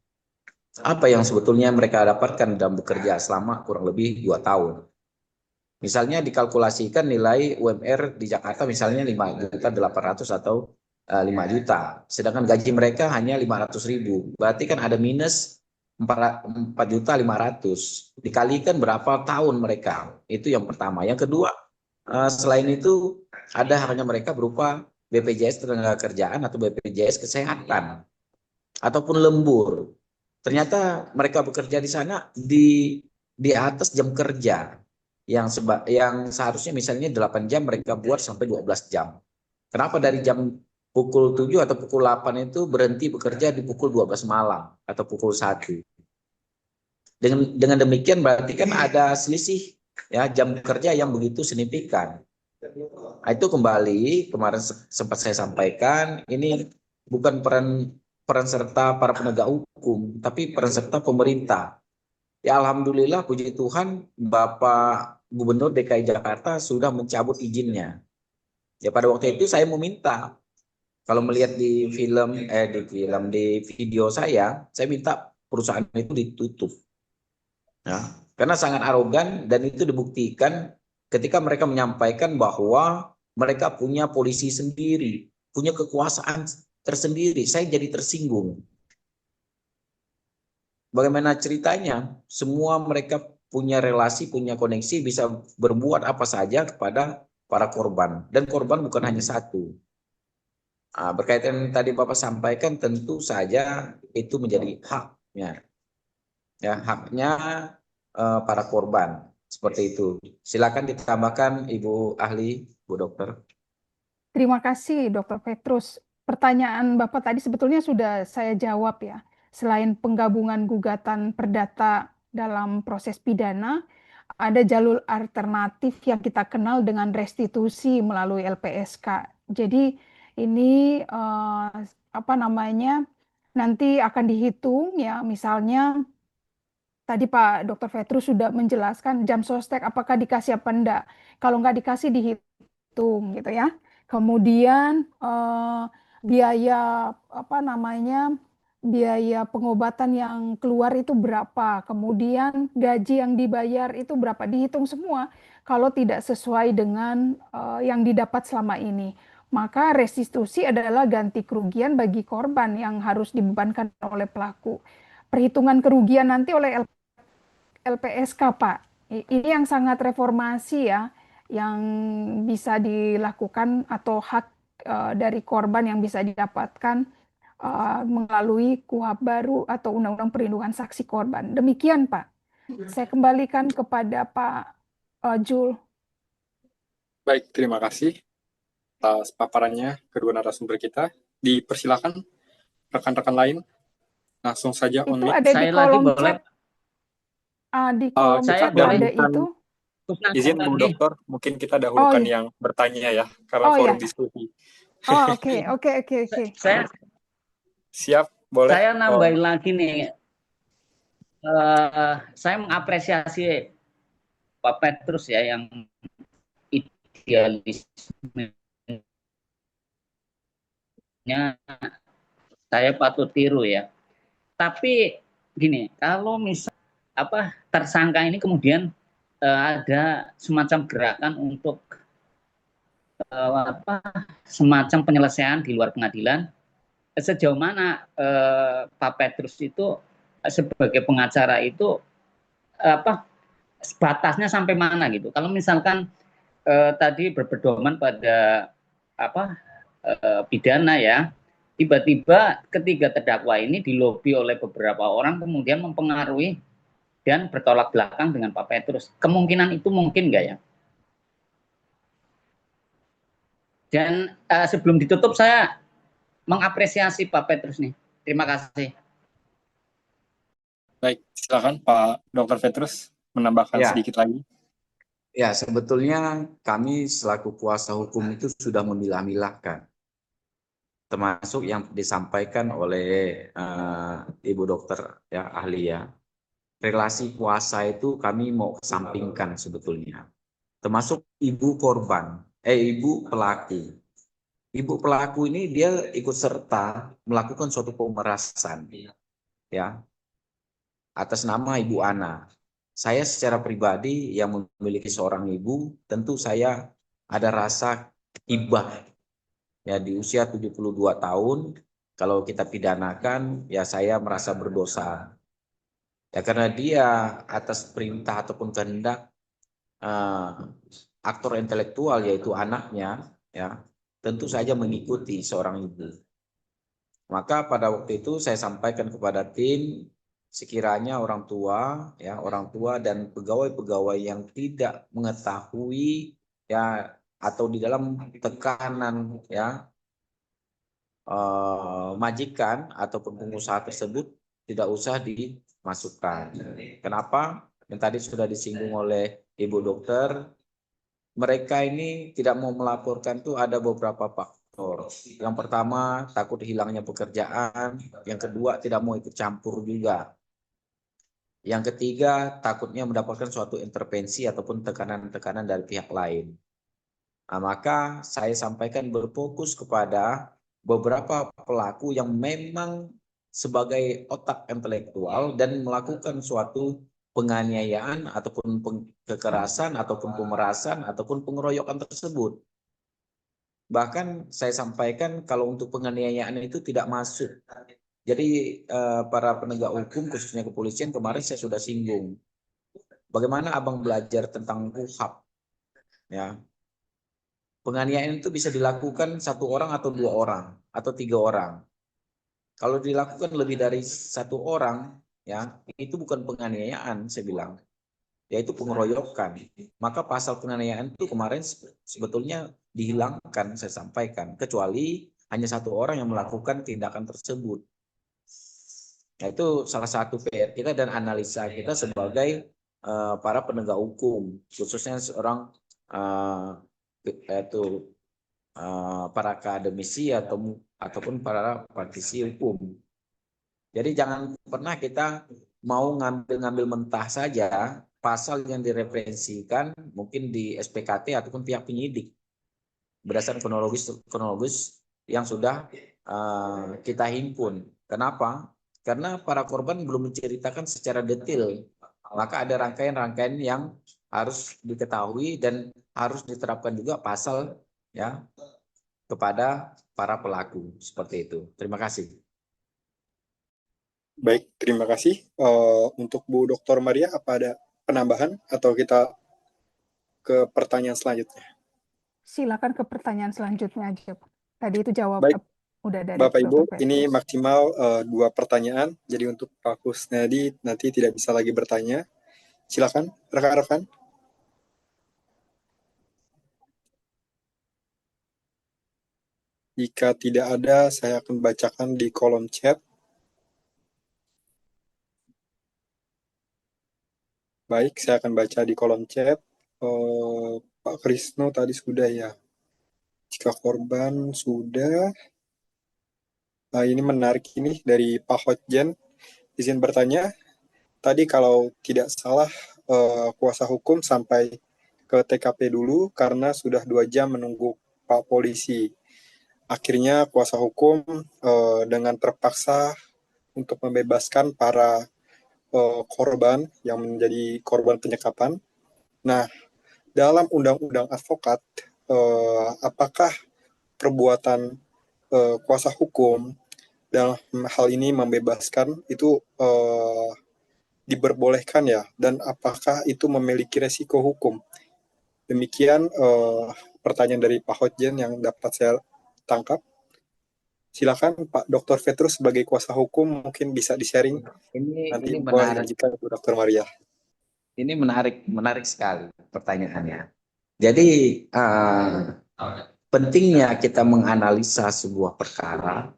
apa yang sebetulnya mereka dapatkan dalam bekerja selama kurang lebih 2 tahun. Misalnya dikalkulasikan nilai UMR di Jakarta misalnya 5.800.000 atau 5 juta, sedangkan gaji mereka hanya 500.000. Berarti kan ada minus 4.500.000. Dikalikan berapa tahun mereka. Itu yang pertama. Yang kedua, selain itu ada haknya mereka berupa BPJS Ketenagakerjaan atau BPJS Kesehatan ataupun lembur. Ternyata mereka bekerja di sana di atas jam kerja yang seharusnya misalnya 8 jam mereka buat sampai 12 jam. Kenapa dari jam pukul 7 atau pukul 8 itu berhenti bekerja di pukul 12 malam atau pukul 1? Dengan demikian berarti kan ada selisih ya jam kerja yang begitu signifikan. Nah, itu kembali kemarin sempat saya sampaikan, ini bukan peran serta para penegak hukum, tapi peran serta pemerintah. Ya alhamdulillah puji Tuhan Bapak Gubernur DKI Jakarta sudah mencabut izinnya. Ya pada waktu itu saya meminta, kalau melihat di video saya minta perusahaan itu ditutup. Ya, karena sangat arogan dan itu dibuktikan ketika mereka menyampaikan bahwa mereka punya polisi sendiri, punya kekuasaan tersendiri. Saya jadi tersinggung. Bagaimana ceritanya? Semua mereka punya relasi, punya koneksi, bisa berbuat apa saja kepada para korban. Dan korban bukan hanya satu. Nah, berkaitan tadi Bapak sampaikan, tentu saja itu menjadi haknya. Ya, haknya para korban. Seperti itu. Silakan ditambahkan Ibu Ahli, Bu Dokter. Terima kasih, Dr. Petrus. Pertanyaan Bapak tadi sebetulnya sudah saya jawab ya. Selain penggabungan gugatan perdata dalam proses pidana, ada jalur alternatif yang kita kenal dengan restitusi melalui LPSK. Jadi ini nanti akan dihitung ya, misalnya tadi Pak Dr. Petrus sudah menjelaskan jam sostek apakah dikasih apa enggak. Kalau nggak dikasih dihitung gitu ya. Kemudian biaya biaya pengobatan yang keluar itu berapa, kemudian gaji yang dibayar itu berapa, dihitung semua. Kalau tidak sesuai dengan yang didapat selama ini, maka restitusi adalah ganti kerugian bagi korban yang harus dibebankan oleh pelaku. Perhitungan kerugian nanti oleh LPSK, Pak. Ini yang sangat reformasi ya, yang bisa dilakukan atau hak dari korban yang bisa didapatkan melalui KUHP baru atau Undang-Undang Perlindungan Saksi Korban. Demikian, Pak. Saya kembalikan kepada Pak Jul. Baik, terima kasih atas paparannya kedua narasumber kita. Dipersilakan rekan-rekan lain langsung saja Itu unmute. ada di kolom chat. Di kolom saya chat boleh ada itu. Izin Bu Dokter, mungkin kita dahulukan yang bertanya ya, karena forum diskusi. Oke. Saya siap, boleh. Saya nambahin lagi nih. Saya mengapresiasi Pak Petrus ya yang idealismenya saya patut tiru ya. Tapi gini, kalau misal tersangka ini kemudian ada semacam gerakan untuk semacam penyelesaian di luar pengadilan, sejauh mana Pak Petrus itu sebagai pengacara itu batasnya sampai mana gitu. Kalau misalkan tadi berpedoman pada pidana ya, tiba-tiba ketiga terdakwa ini dilobi oleh beberapa orang kemudian mempengaruhi dan bertolak belakang dengan Pak Petrus. Kemungkinan itu mungkin nggak ya? Dan sebelum ditutup saya mengapresiasi Pak Petrus nih. Terima kasih. Baik, silakan Pak Dr. Petrus menambahkan sedikit lagi. Ya, sebetulnya kami selaku kuasa hukum itu sudah memilah-milahkan termasuk yang disampaikan oleh Ibu dokter ya ahli ya. Relasi kuasa itu kami mau kesampingkan sebetulnya. Termasuk ibu korban, ibu pelaku. Ibu pelaku ini dia ikut serta melakukan suatu pemerasan ya atas nama Ibu Ana. Saya secara pribadi yang memiliki seorang ibu, tentu saya ada rasa ibah ya di usia 72 tahun. Kalau kita pidanakan ya saya merasa berdosa. Ya karena dia atas perintah ataupun kehendak aktor intelektual yaitu anaknya ya tentu saja mengikuti seorang ibu. Maka pada waktu itu saya sampaikan kepada tim sekiranya orang tua dan pegawai-pegawai yang tidak mengetahui ya atau di dalam tekanan ya majikan ataupun pengusaha tersebut tidak usah dimasukkan. Kenapa? Yang tadi sudah disinggung oleh Ibu Dokter, mereka ini tidak mau melaporkan tuh ada beberapa faktor. Yang pertama, takut hilangnya pekerjaan. Yang kedua, tidak mau ikut campur juga. Yang ketiga, takutnya mendapatkan suatu intervensi ataupun tekanan-tekanan dari pihak lain. Nah, maka saya sampaikan berfokus kepada beberapa pelaku yang memang sebagai otak intelektual dan melakukan suatu penganiayaan ataupun kekerasan ataupun pemerasan ataupun pengeroyokan tersebut. Bahkan saya sampaikan kalau untuk penganiayaan itu tidak masuk. Jadi para penegak hukum khususnya kepolisian kemarin saya sudah singgung. Bagaimana abang belajar tentang KUHP? Ya, penganiayaan itu bisa dilakukan 1 orang atau 2 orang atau 3 orang. Kalau dilakukan lebih dari 1 orang, ya itu bukan penganiayaan, saya bilang, yaitu pengeroyokan. Maka pasal penganiayaan itu kemarin sebetulnya dihilangkan, saya sampaikan, kecuali hanya 1 orang yang melakukan tindakan tersebut. Nah, itu salah satu PR kita dan analisa kita sebagai para penegak hukum, khususnya seorang para akademisi ataupun para praktisi hukum. Jadi jangan pernah kita mau ngambil mentah saja pasal yang direferensikan mungkin di SPKT ataupun pihak penyidik berdasarkan kronologis yang sudah kita himpun. Kenapa? Karena para korban belum menceritakan secara detail. Maka ada rangkaian-rangkaian yang harus diketahui dan harus diterapkan juga pasal ya kepada para pelaku seperti itu. Terima kasih. Baik, terima kasih. Untuk Bu Dr. Maria, apa ada penambahan atau kita ke pertanyaan selanjutnya? Silakan ke pertanyaan selanjutnya aja, Pak. Tadi itu jawab Baik, udah dari Bapak Dr. Ibu, Petrus. ini maksimal 2 pertanyaan. Jadi untuk Pak Kusnadi nanti tidak bisa lagi bertanya. Silakan, rekan-rekan. Jika tidak ada, saya akan bacakan di kolom chat. Baik, saya akan baca di kolom chat. Pak Krisno tadi sudah ya. Jika korban sudah. Ini menarik ini dari Pak Hotjen. Izin bertanya, tadi kalau tidak salah kuasa hukum sampai ke TKP dulu karena sudah 2 jam menunggu Pak Polisi. Akhirnya kuasa hukum dengan terpaksa untuk membebaskan para korban yang menjadi korban penyekapan. Nah, dalam undang-undang advokat, apakah perbuatan kuasa hukum dalam hal ini membebaskan itu diperbolehkan ya? Dan apakah itu memiliki resiko hukum? Demikian pertanyaan dari Pak Hotjen yang dapat saya tangkap. Silakan Pak Dr. Petrus sebagai kuasa hukum mungkin bisa di-sharing. Nanti Ini boleh menarik. lanjutkan Bu Dr. Maria. Ini menarik sekali pertanyaannya. Jadi pentingnya kita menganalisa sebuah perkara,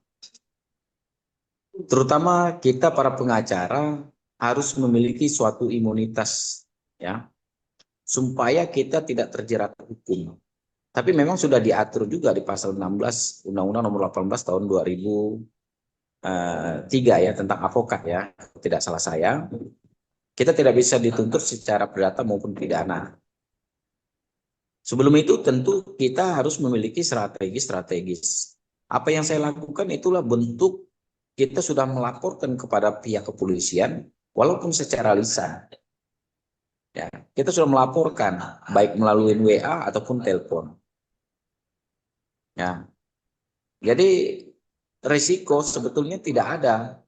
terutama kita para pengacara harus memiliki suatu imunitas ya, supaya kita tidak terjerat hukum. Tapi memang sudah diatur juga di pasal 16 Undang-Undang Nomor 18 tahun 2003 ya tentang avokat ya, tidak salah saya. Kita tidak bisa dituntut secara perdata maupun pidana. Sebelum itu tentu kita harus memiliki strategi-strategis. Apa yang saya lakukan itulah bentuk kita sudah melaporkan kepada pihak kepolisian, walaupun secara lisan. Ya, kita sudah melaporkan, baik melalui WA ataupun telepon. Ya, jadi risiko sebetulnya tidak ada,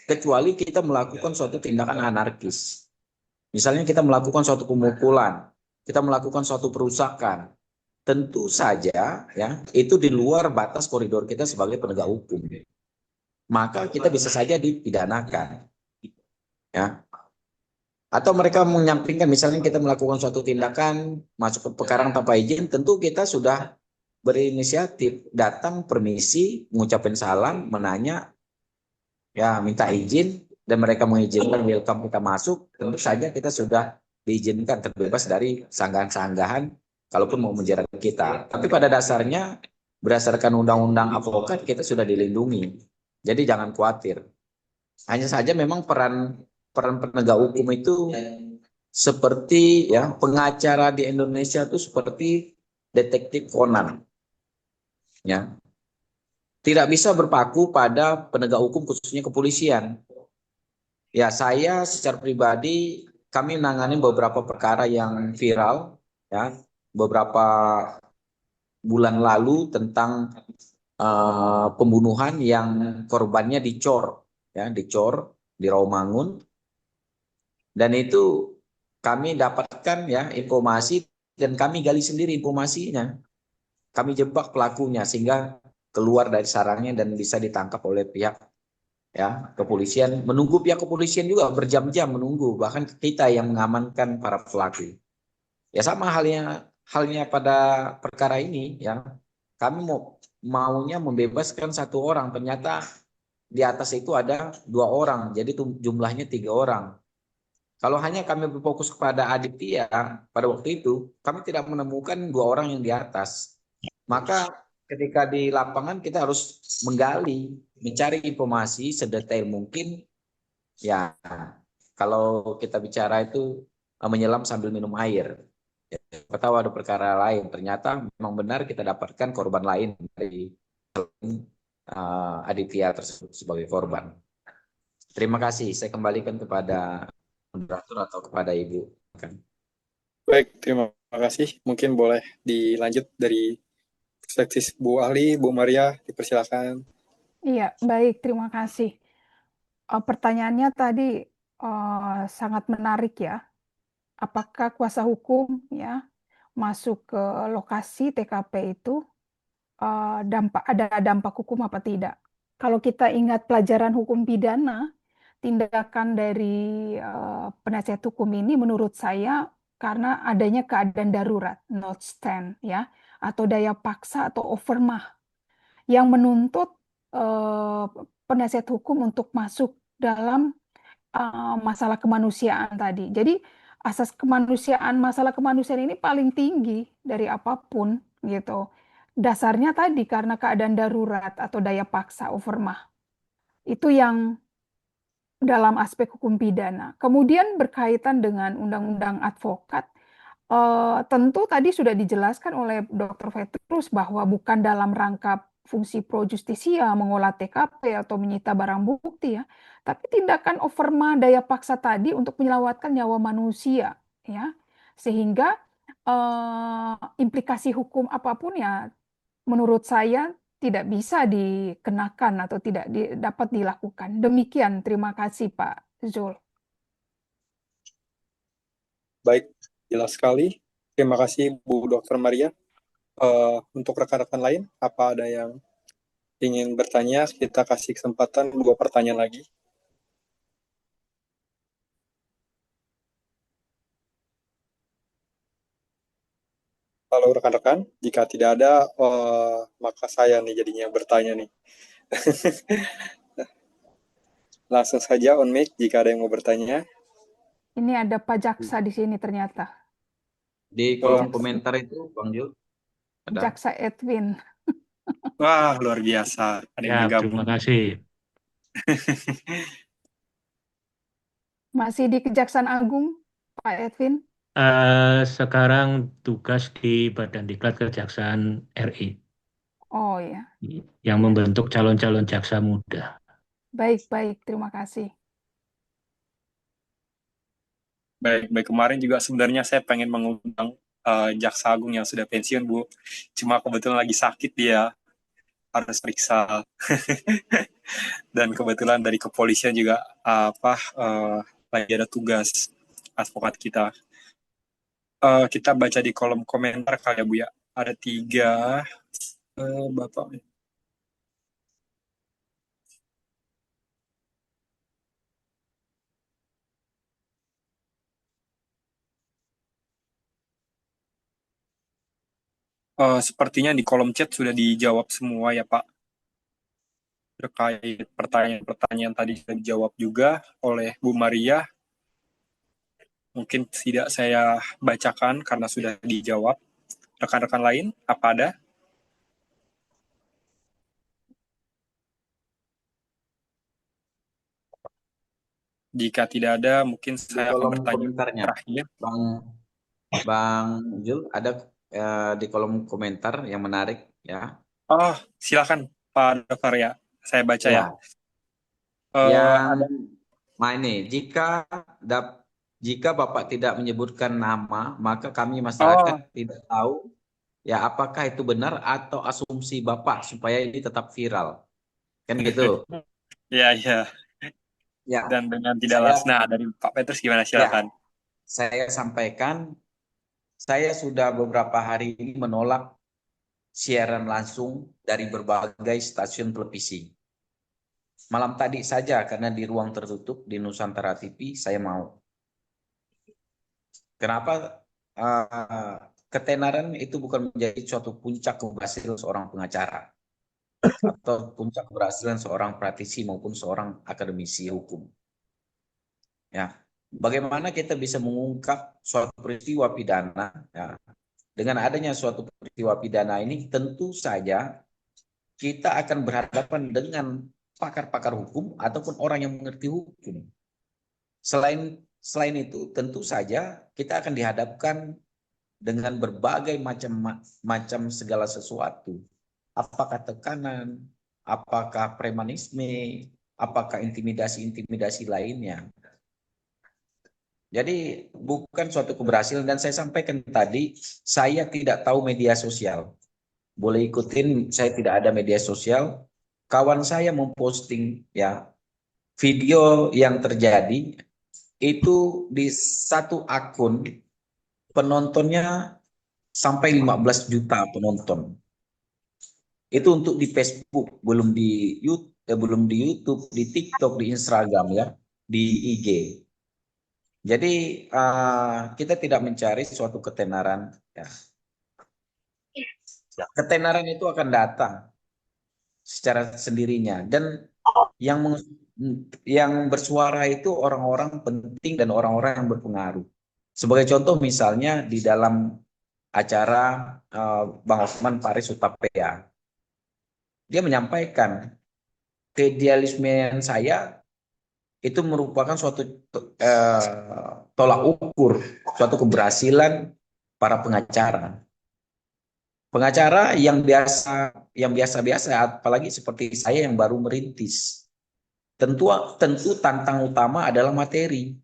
kecuali kita melakukan suatu tindakan anarkis. Misalnya kita melakukan suatu pemukulan, kita melakukan suatu perusakan. Tentu saja ya itu di luar batas koridor kita sebagai penegak hukum. Maka kita bisa saja dipidanakan. Ya. Atau mereka menyampingkan, misalnya kita melakukan suatu tindakan masuk ke pekarangan tanpa izin, tentu kita sudah berinisiatif datang permisi, mengucapkan salam, menanya, ya minta izin, dan mereka mengizinkan welcome kita masuk, tentu saja kita sudah diizinkan terbebas dari sanggahan-sanggahan kalaupun mau menjerat kita. Tapi pada dasarnya berdasarkan undang-undang advokat kita sudah dilindungi. Jadi jangan khawatir. Hanya saja memang peran penegak hukum itu seperti ya pengacara di Indonesia itu seperti detektif Conan. Ya. Tidak bisa berpaku pada penegak hukum khususnya kepolisian. Ya, saya secara pribadi kami menangani beberapa perkara yang viral ya, beberapa bulan lalu tentang pembunuhan yang korbannya dicor ya, dicor di Rawamangun. Dan itu kami dapatkan ya informasi dan kami gali sendiri informasinya. Kami jebak pelakunya sehingga keluar dari sarangnya dan bisa ditangkap oleh pihak ya kepolisian. Menunggu pihak kepolisian juga berjam-jam menunggu, bahkan kita yang mengamankan para pelaku. Ya sama halnya pada perkara ini ya. Kami maunya membebaskan satu orang, ternyata di atas itu ada 2 orang, jadi jumlahnya 3 orang. Kalau hanya kami berfokus kepada Aditya pada waktu itu, kami tidak menemukan 2 orang yang di atas. Maka ketika di lapangan kita harus menggali, mencari informasi sedetail mungkin. Ya, kalau kita bicara itu menyelam sambil minum air. Kita tahu ada perkara lain. Ternyata memang benar kita dapatkan korban lain dari Aditya tersebut sebagai korban. Terima kasih. Saya kembalikan kepada moderator atau kepada Ibu. Baik, terima kasih. Mungkin boleh dilanjut dari perspektif Bu Ahli, Bu Maria, dipersilakan. Iya, baik, terima kasih. Pertanyaannya tadi sangat menarik ya. Apakah kuasa hukum ya masuk ke lokasi TKP itu ada dampak hukum apa tidak? Kalau kita ingat pelajaran hukum pidana, tindakan dari penasihat hukum ini menurut saya karena adanya keadaan darurat, not stand ya, atau daya paksa atau overmah yang menuntut penasihat hukum untuk masuk dalam masalah kemanusiaan tadi. Jadi asas kemanusiaan, masalah kemanusiaan ini paling tinggi dari apapun gitu. Dasarnya tadi karena keadaan darurat atau daya paksa overmah. Itu yang dalam aspek hukum pidana. Kemudian berkaitan dengan undang-undang advokat, tentu tadi sudah dijelaskan oleh Dr. Petrus bahwa bukan dalam rangka fungsi pro justisia mengolah TKP atau menyita barang bukti ya, tapi tindakan overma daya paksa tadi untuk menyelamatkan nyawa manusia ya, sehingga implikasi hukum apapun ya menurut saya tidak bisa dikenakan atau tidak dapat dilakukan. Demikian, terima kasih Pak Zul. Baik, jelas sekali. Terima kasih Bu Dr. Maria. Untuk rekan-rekan lain, apa ada yang ingin bertanya? Kita kasih kesempatan 2 pertanyaan lagi. Halo rekan-rekan, jika tidak ada, maka saya nih jadinya yang bertanya nih. Langsung saja on mic jika ada yang mau bertanya. Ini ada Pak Jaksa di sini ternyata. Di kolom komentar itu, Bang Jul. Ada? Jaksa Edwin. Wah, luar biasa. Ada yang Ya, bergabung. terima kasih. Masih di Kejaksaan Agung, Pak Edwin? Sekarang tugas di Badan Diklat Kejaksaan RI Oh ya, yang membentuk calon-calon jaksa muda. baik-baik, terima kasih. Baik, kemarin juga sebenarnya saya pengen mengundang Jaksa Agung yang sudah pensiun, Bu. Cuma kebetulan lagi sakit dia, harus periksa. Dan kebetulan dari kepolisian juga lagi ada tugas advokat kita. Kita baca di kolom komentar kali ya, Bu ya. Ada 3 Bapak. Sepertinya di kolom chat sudah dijawab semua ya, Pak. Terkait pertanyaan-pertanyaan tadi sudah dijawab juga oleh Bu Maria. Mungkin tidak saya bacakan karena sudah dijawab. Rekan-rekan lain, apa ada? Jika tidak ada, mungkin Di saya akan kolom bertanya komentarnya, terakhir. Bang Jul, ada di kolom komentar yang menarik ya. Oh, silakan Pak Dokter ya. Saya baca ya. Yang Ada ini, jika Bapak tidak menyebutkan nama, maka kami masyarakat tidak tahu ya apakah itu benar atau asumsi Bapak supaya ini tetap viral. Kan gitu. ya. Ya. Dan dengan tidak lasna dari Pak Petrus gimana, silakan. Ya, saya sampaikan, saya sudah beberapa hari ini menolak siaran langsung dari berbagai stasiun televisi. Malam tadi saja karena di ruang tertutup di Nusantara TV saya mau. Kenapa? Ketenaran itu bukan menjadi suatu puncak keberhasilan seorang pengacara atau puncak keberhasilan seorang praktisi maupun seorang akademisi hukum. Ya, bagaimana kita bisa mengungkap suatu peristiwa pidana? Ya, dengan adanya suatu peristiwa pidana ini, tentu saja kita akan berhadapan dengan pakar-pakar hukum ataupun orang yang mengerti hukum. Selain itu, tentu saja kita akan dihadapkan dengan berbagai macam segala sesuatu. Apakah tekanan, apakah premanisme, apakah intimidasi lainnya. Jadi bukan suatu keberhasilan, dan saya sampaikan tadi, saya tidak tahu media sosial. Boleh ikutin, saya tidak ada media sosial. Kawan saya memposting ya video yang terjadi itu di satu akun, penontonnya sampai 15 juta penonton. Itu untuk di Facebook, belum di YouTube, di TikTok, di Instagram ya, di IG. Jadi kita tidak mencari suatu ketenaran. Ya. Ketenaran itu akan datang secara sendirinya, dan yang bersuara itu orang-orang penting dan orang-orang yang berpengaruh. Sebagai contoh misalnya di dalam acara Bang Osman Paris Utapea, dia menyampaikan keidealisme saya itu merupakan suatu tolak ukur, suatu keberhasilan para pengacara. Pengacara yang biasa-biasa, apalagi seperti saya yang baru merintis. Tentu tantangan utama adalah materi.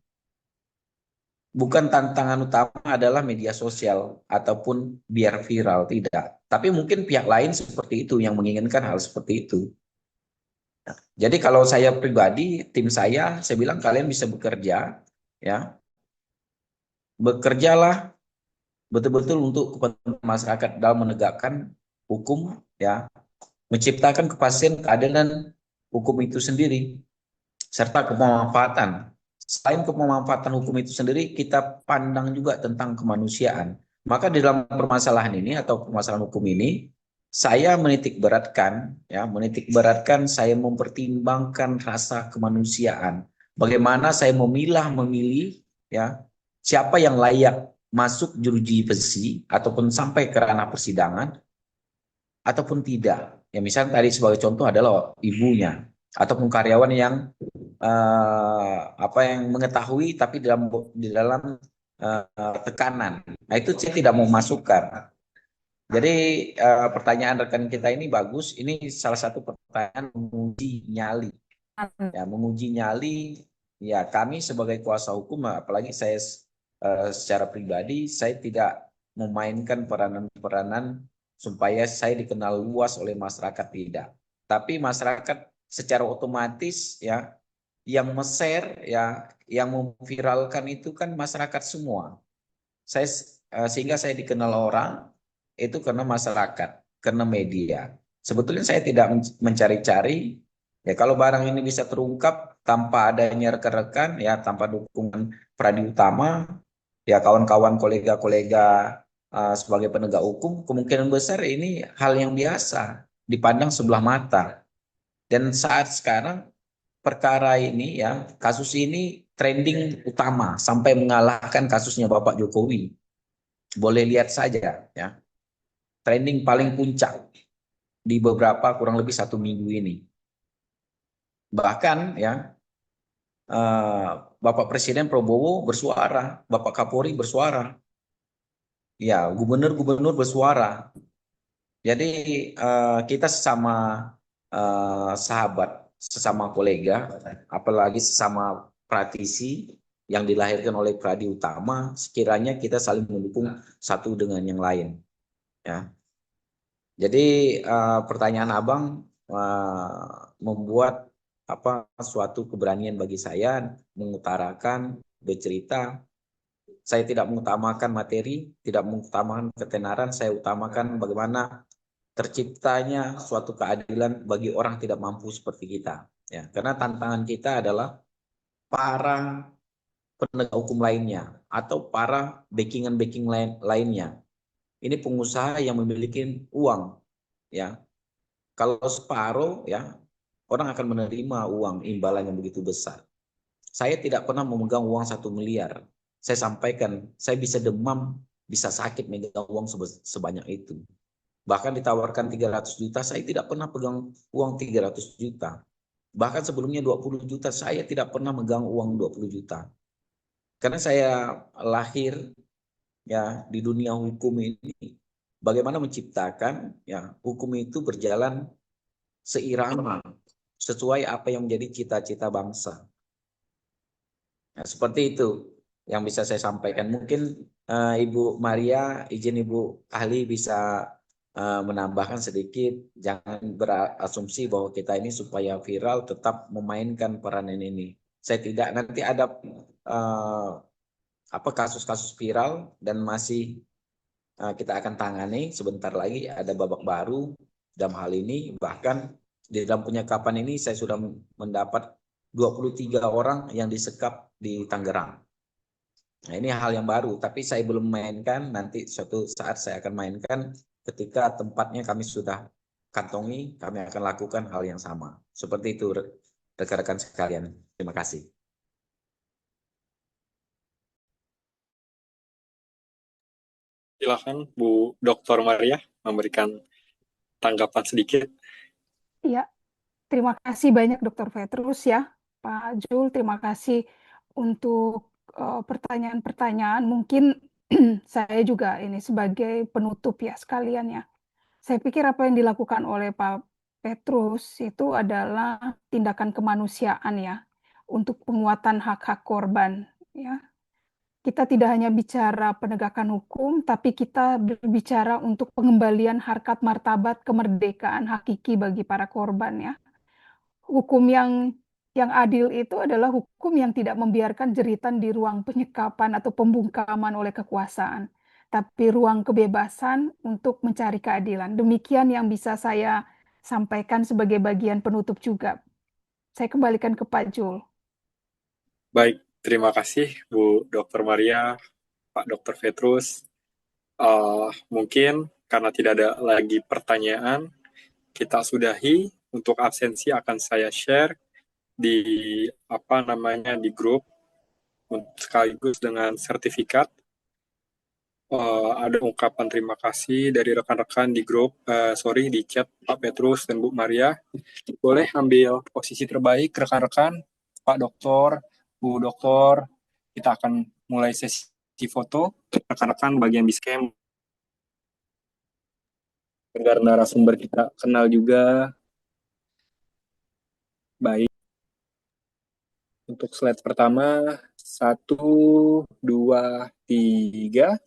Bukan tantangan utama adalah media sosial ataupun biar viral, tidak. Tapi mungkin pihak lain seperti itu yang menginginkan hal seperti itu. Jadi kalau saya pribadi, tim saya bilang kalian bisa bekerja, ya, bekerjalah betul-betul untuk kepentingan masyarakat dalam menegakkan hukum, ya, menciptakan kepastian keadilan hukum itu sendiri, serta kemanfaatan. Selain kemanfaatan hukum itu sendiri, kita pandang juga tentang kemanusiaan. Maka di dalam permasalahan ini atau permasalahan hukum ini, saya menitik beratkan, saya mempertimbangkan rasa kemanusiaan. Bagaimana saya memilih, ya, siapa yang layak masuk jeruji besi ataupun sampai ke ranah persidangan, ataupun tidak. Ya misalnya tadi sebagai contoh adalah ibunya ataupun karyawan yang yang mengetahui tapi di dalam tekanan. Nah itu saya tidak mau masukkan. Jadi pertanyaan rekan kita ini bagus. Ini salah satu pertanyaan menguji nyali. Ya, menguji nyali. Ya kami sebagai kuasa hukum, apalagi saya secara pribadi, saya tidak memainkan peranan-peranan supaya saya dikenal luas oleh masyarakat, tidak. Tapi masyarakat secara otomatis ya yang share ya yang memviralkan itu kan masyarakat semua. Sehingga saya dikenal orang itu karena masyarakat, karena media. Sebetulnya saya tidak mencari-cari ya kalau barang ini bisa terungkap tanpa adanya rekan-rekan ya tanpa dukungan Pradi Utama ya kawan-kawan kolega-kolega sebagai penegak hukum kemungkinan besar ini hal yang biasa dipandang sebelah mata. Dan saat sekarang perkara ini ya kasus ini trending utama sampai mengalahkan kasusnya Bapak Jokowi. Boleh lihat saja ya trending paling puncak di beberapa kurang lebih 1 minggu ini. Bahkan ya Bapak Presiden Prabowo bersuara, Bapak Kapolri bersuara, ya gubernur-gubernur bersuara. Jadi kita sesama sahabat, sesama kolega, apalagi sesama praktisi yang dilahirkan oleh Pradi Utama, sekiranya kita saling mendukung satu dengan yang lain. Ya. Jadi pertanyaan Abang membuat suatu keberanian bagi saya mengutarakan, bercerita. Saya tidak mengutamakan materi, tidak mengutamakan ketenaran, saya utamakan bagaimana terciptanya suatu keadilan bagi orang tidak mampu seperti kita. Ya, karena tantangan kita adalah para penegak hukum lainnya atau para backing lainnya. Ini pengusaha yang memiliki uang, ya. Kalau separuh, ya, orang akan menerima uang imbalan yang begitu besar. Saya tidak pernah memegang uang 1 miliar. Saya sampaikan, saya bisa demam, bisa sakit megang uang sebanyak itu. Bahkan ditawarkan 300 juta, saya tidak pernah pegang uang 300 juta. Bahkan sebelumnya 20 juta, saya tidak pernah megang uang 20 juta. Karena saya lahir ya di dunia hukum ini, bagaimana menciptakan ya hukum itu berjalan seirama sesuai apa yang menjadi cita-cita bangsa. Nah, seperti itu yang bisa saya sampaikan. Mungkin Ibu Maria, izin Ibu Ahli bisa menambahkan sedikit. Jangan berasumsi bahwa kita ini supaya viral tetap memainkan peranan ini. Saya tidak, nanti ada kasus-kasus viral dan masih kita akan tangani sebentar lagi. Ada babak baru dalam hal ini. Bahkan di dalam penyekapan ini saya sudah mendapat 23 orang yang disekap di Tangerang. Nah ini hal yang baru, tapi saya belum mainkan. Nanti suatu saat saya akan mainkan ketika tempatnya kami sudah kantongi, kami akan lakukan hal yang sama. Seperti itu rekan-rekan sekalian. Terima kasih. Silakan Bu Dr. Maria memberikan tanggapan sedikit. Ya, terima kasih banyak Dr. Petrus ya, Pak Jul. Terima kasih untuk pertanyaan-pertanyaan. Mungkin saya juga ini sebagai penutup ya sekalian ya. Saya pikir apa yang dilakukan oleh Pak Petrus itu adalah tindakan kemanusiaan ya untuk penguatan hak-hak korban ya. Kita tidak hanya bicara penegakan hukum, tapi kita berbicara untuk pengembalian harkat martabat kemerdekaan hakiki bagi para korban ya. Hukum yang adil itu adalah hukum yang tidak membiarkan jeritan di ruang penyekapan atau pembungkaman oleh kekuasaan, tapi ruang kebebasan untuk mencari keadilan. Demikian yang bisa saya sampaikan sebagai bagian penutup juga. Saya kembalikan ke Pak Jul. Baik, terima kasih Bu Dr. Maria, Pak Dr. Petrus. Mungkin karena tidak ada lagi pertanyaan, kita sudahi. Untuk absensi akan saya share di di grup sekaligus dengan sertifikat. ada ungkapan terima kasih dari rekan-rekan di grup, di chat Pak Petrus dan Bu Maria. Boleh ambil posisi terbaik rekan-rekan, Pak Doktor, Bu Doktor. Kita akan mulai sesi foto. Rekan-rekan bagian Biscam, agar narasumber kita kenal juga. Baik. Untuk slide pertama, 1, 2, 3.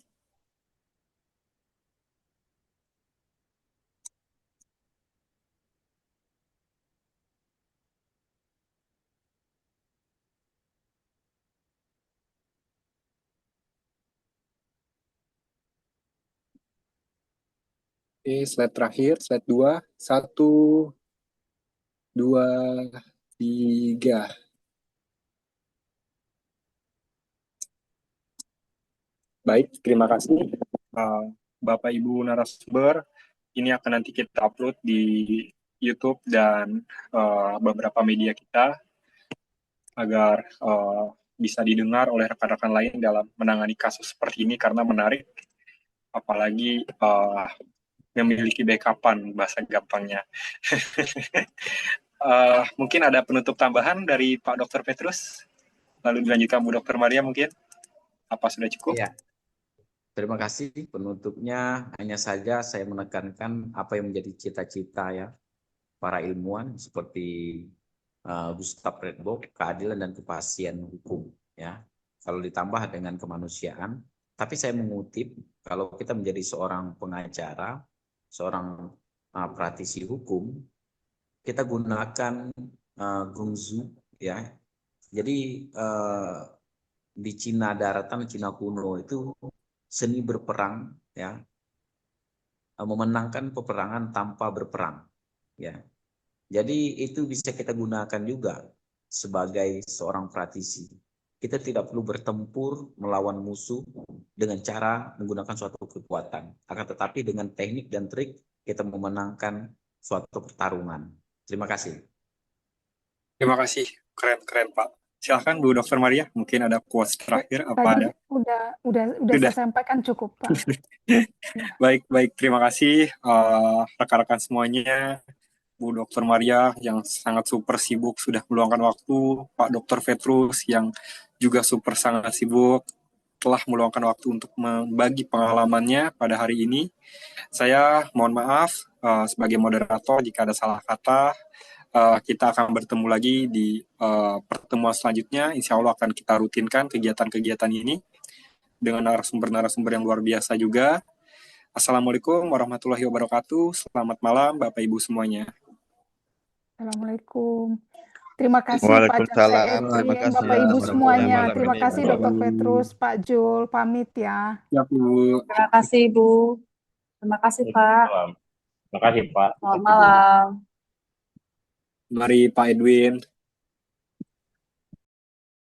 Oke, slide terakhir, slide 2. 1, 2, 3. Baik, terima kasih Bapak Ibu narasumber. Ini akan nanti kita upload di YouTube dan beberapa media kita agar bisa didengar oleh rekan-rekan lain dalam menangani kasus seperti ini karena menarik, apalagi memiliki backupan bahasa gampangnya. Mungkin ada penutup tambahan dari Pak Dr. Petrus, lalu dilanjutkan Bu Dr. Maria mungkin. Apa sudah cukup? Ya. Terima kasih. Penutupnya hanya saja saya menekankan apa yang menjadi cita-cita ya para ilmuwan seperti Gustav Redbok, keadilan dan kepastian hukum ya. Kalau ditambah dengan kemanusiaan, tapi saya mengutip kalau kita menjadi seorang pengacara, seorang praktisi hukum, kita gunakan gongzu ya. Jadi di Cina daratan, Cina kuno itu seni berperang ya, memenangkan peperangan tanpa berperang ya. Jadi itu bisa kita gunakan juga sebagai seorang praktisi. Kita tidak perlu bertempur melawan musuh dengan cara menggunakan suatu kekuatan, akan tetapi dengan teknik dan trik kita memenangkan suatu pertarungan. Terima kasih. Terima kasih, keren Pak. Silakan Bu Dr. Maria, mungkin ada quotes terakhir apa Tadi ada? udah saya sampaikan cukup, Pak. Baik, terima kasih rekan-rekan semuanya. Bu Dr. Maria yang sangat super sibuk sudah meluangkan waktu, Pak Dr. Petrus yang juga super sangat sibuk telah meluangkan waktu untuk membagi pengalamannya pada hari ini. Saya mohon maaf sebagai moderator jika ada salah kata. Kita akan bertemu lagi di pertemuan selanjutnya. Insya Allah akan kita rutinkan kegiatan-kegiatan ini dengan narasumber-narasumber yang luar biasa juga. Assalamualaikum warahmatullahi wabarakatuh. Selamat malam Bapak Ibu semuanya. Assalamualaikum. Terima kasih Pak Jaksa Edwin, Bapak Ibu semuanya. Terima kasih Dr. Petrus, Pak Jul, pamit ya. Ya Bu. Terima kasih Bu. Terima kasih Pak. Terima kasih Pak. Selamat malam. Mari Pak Edwin.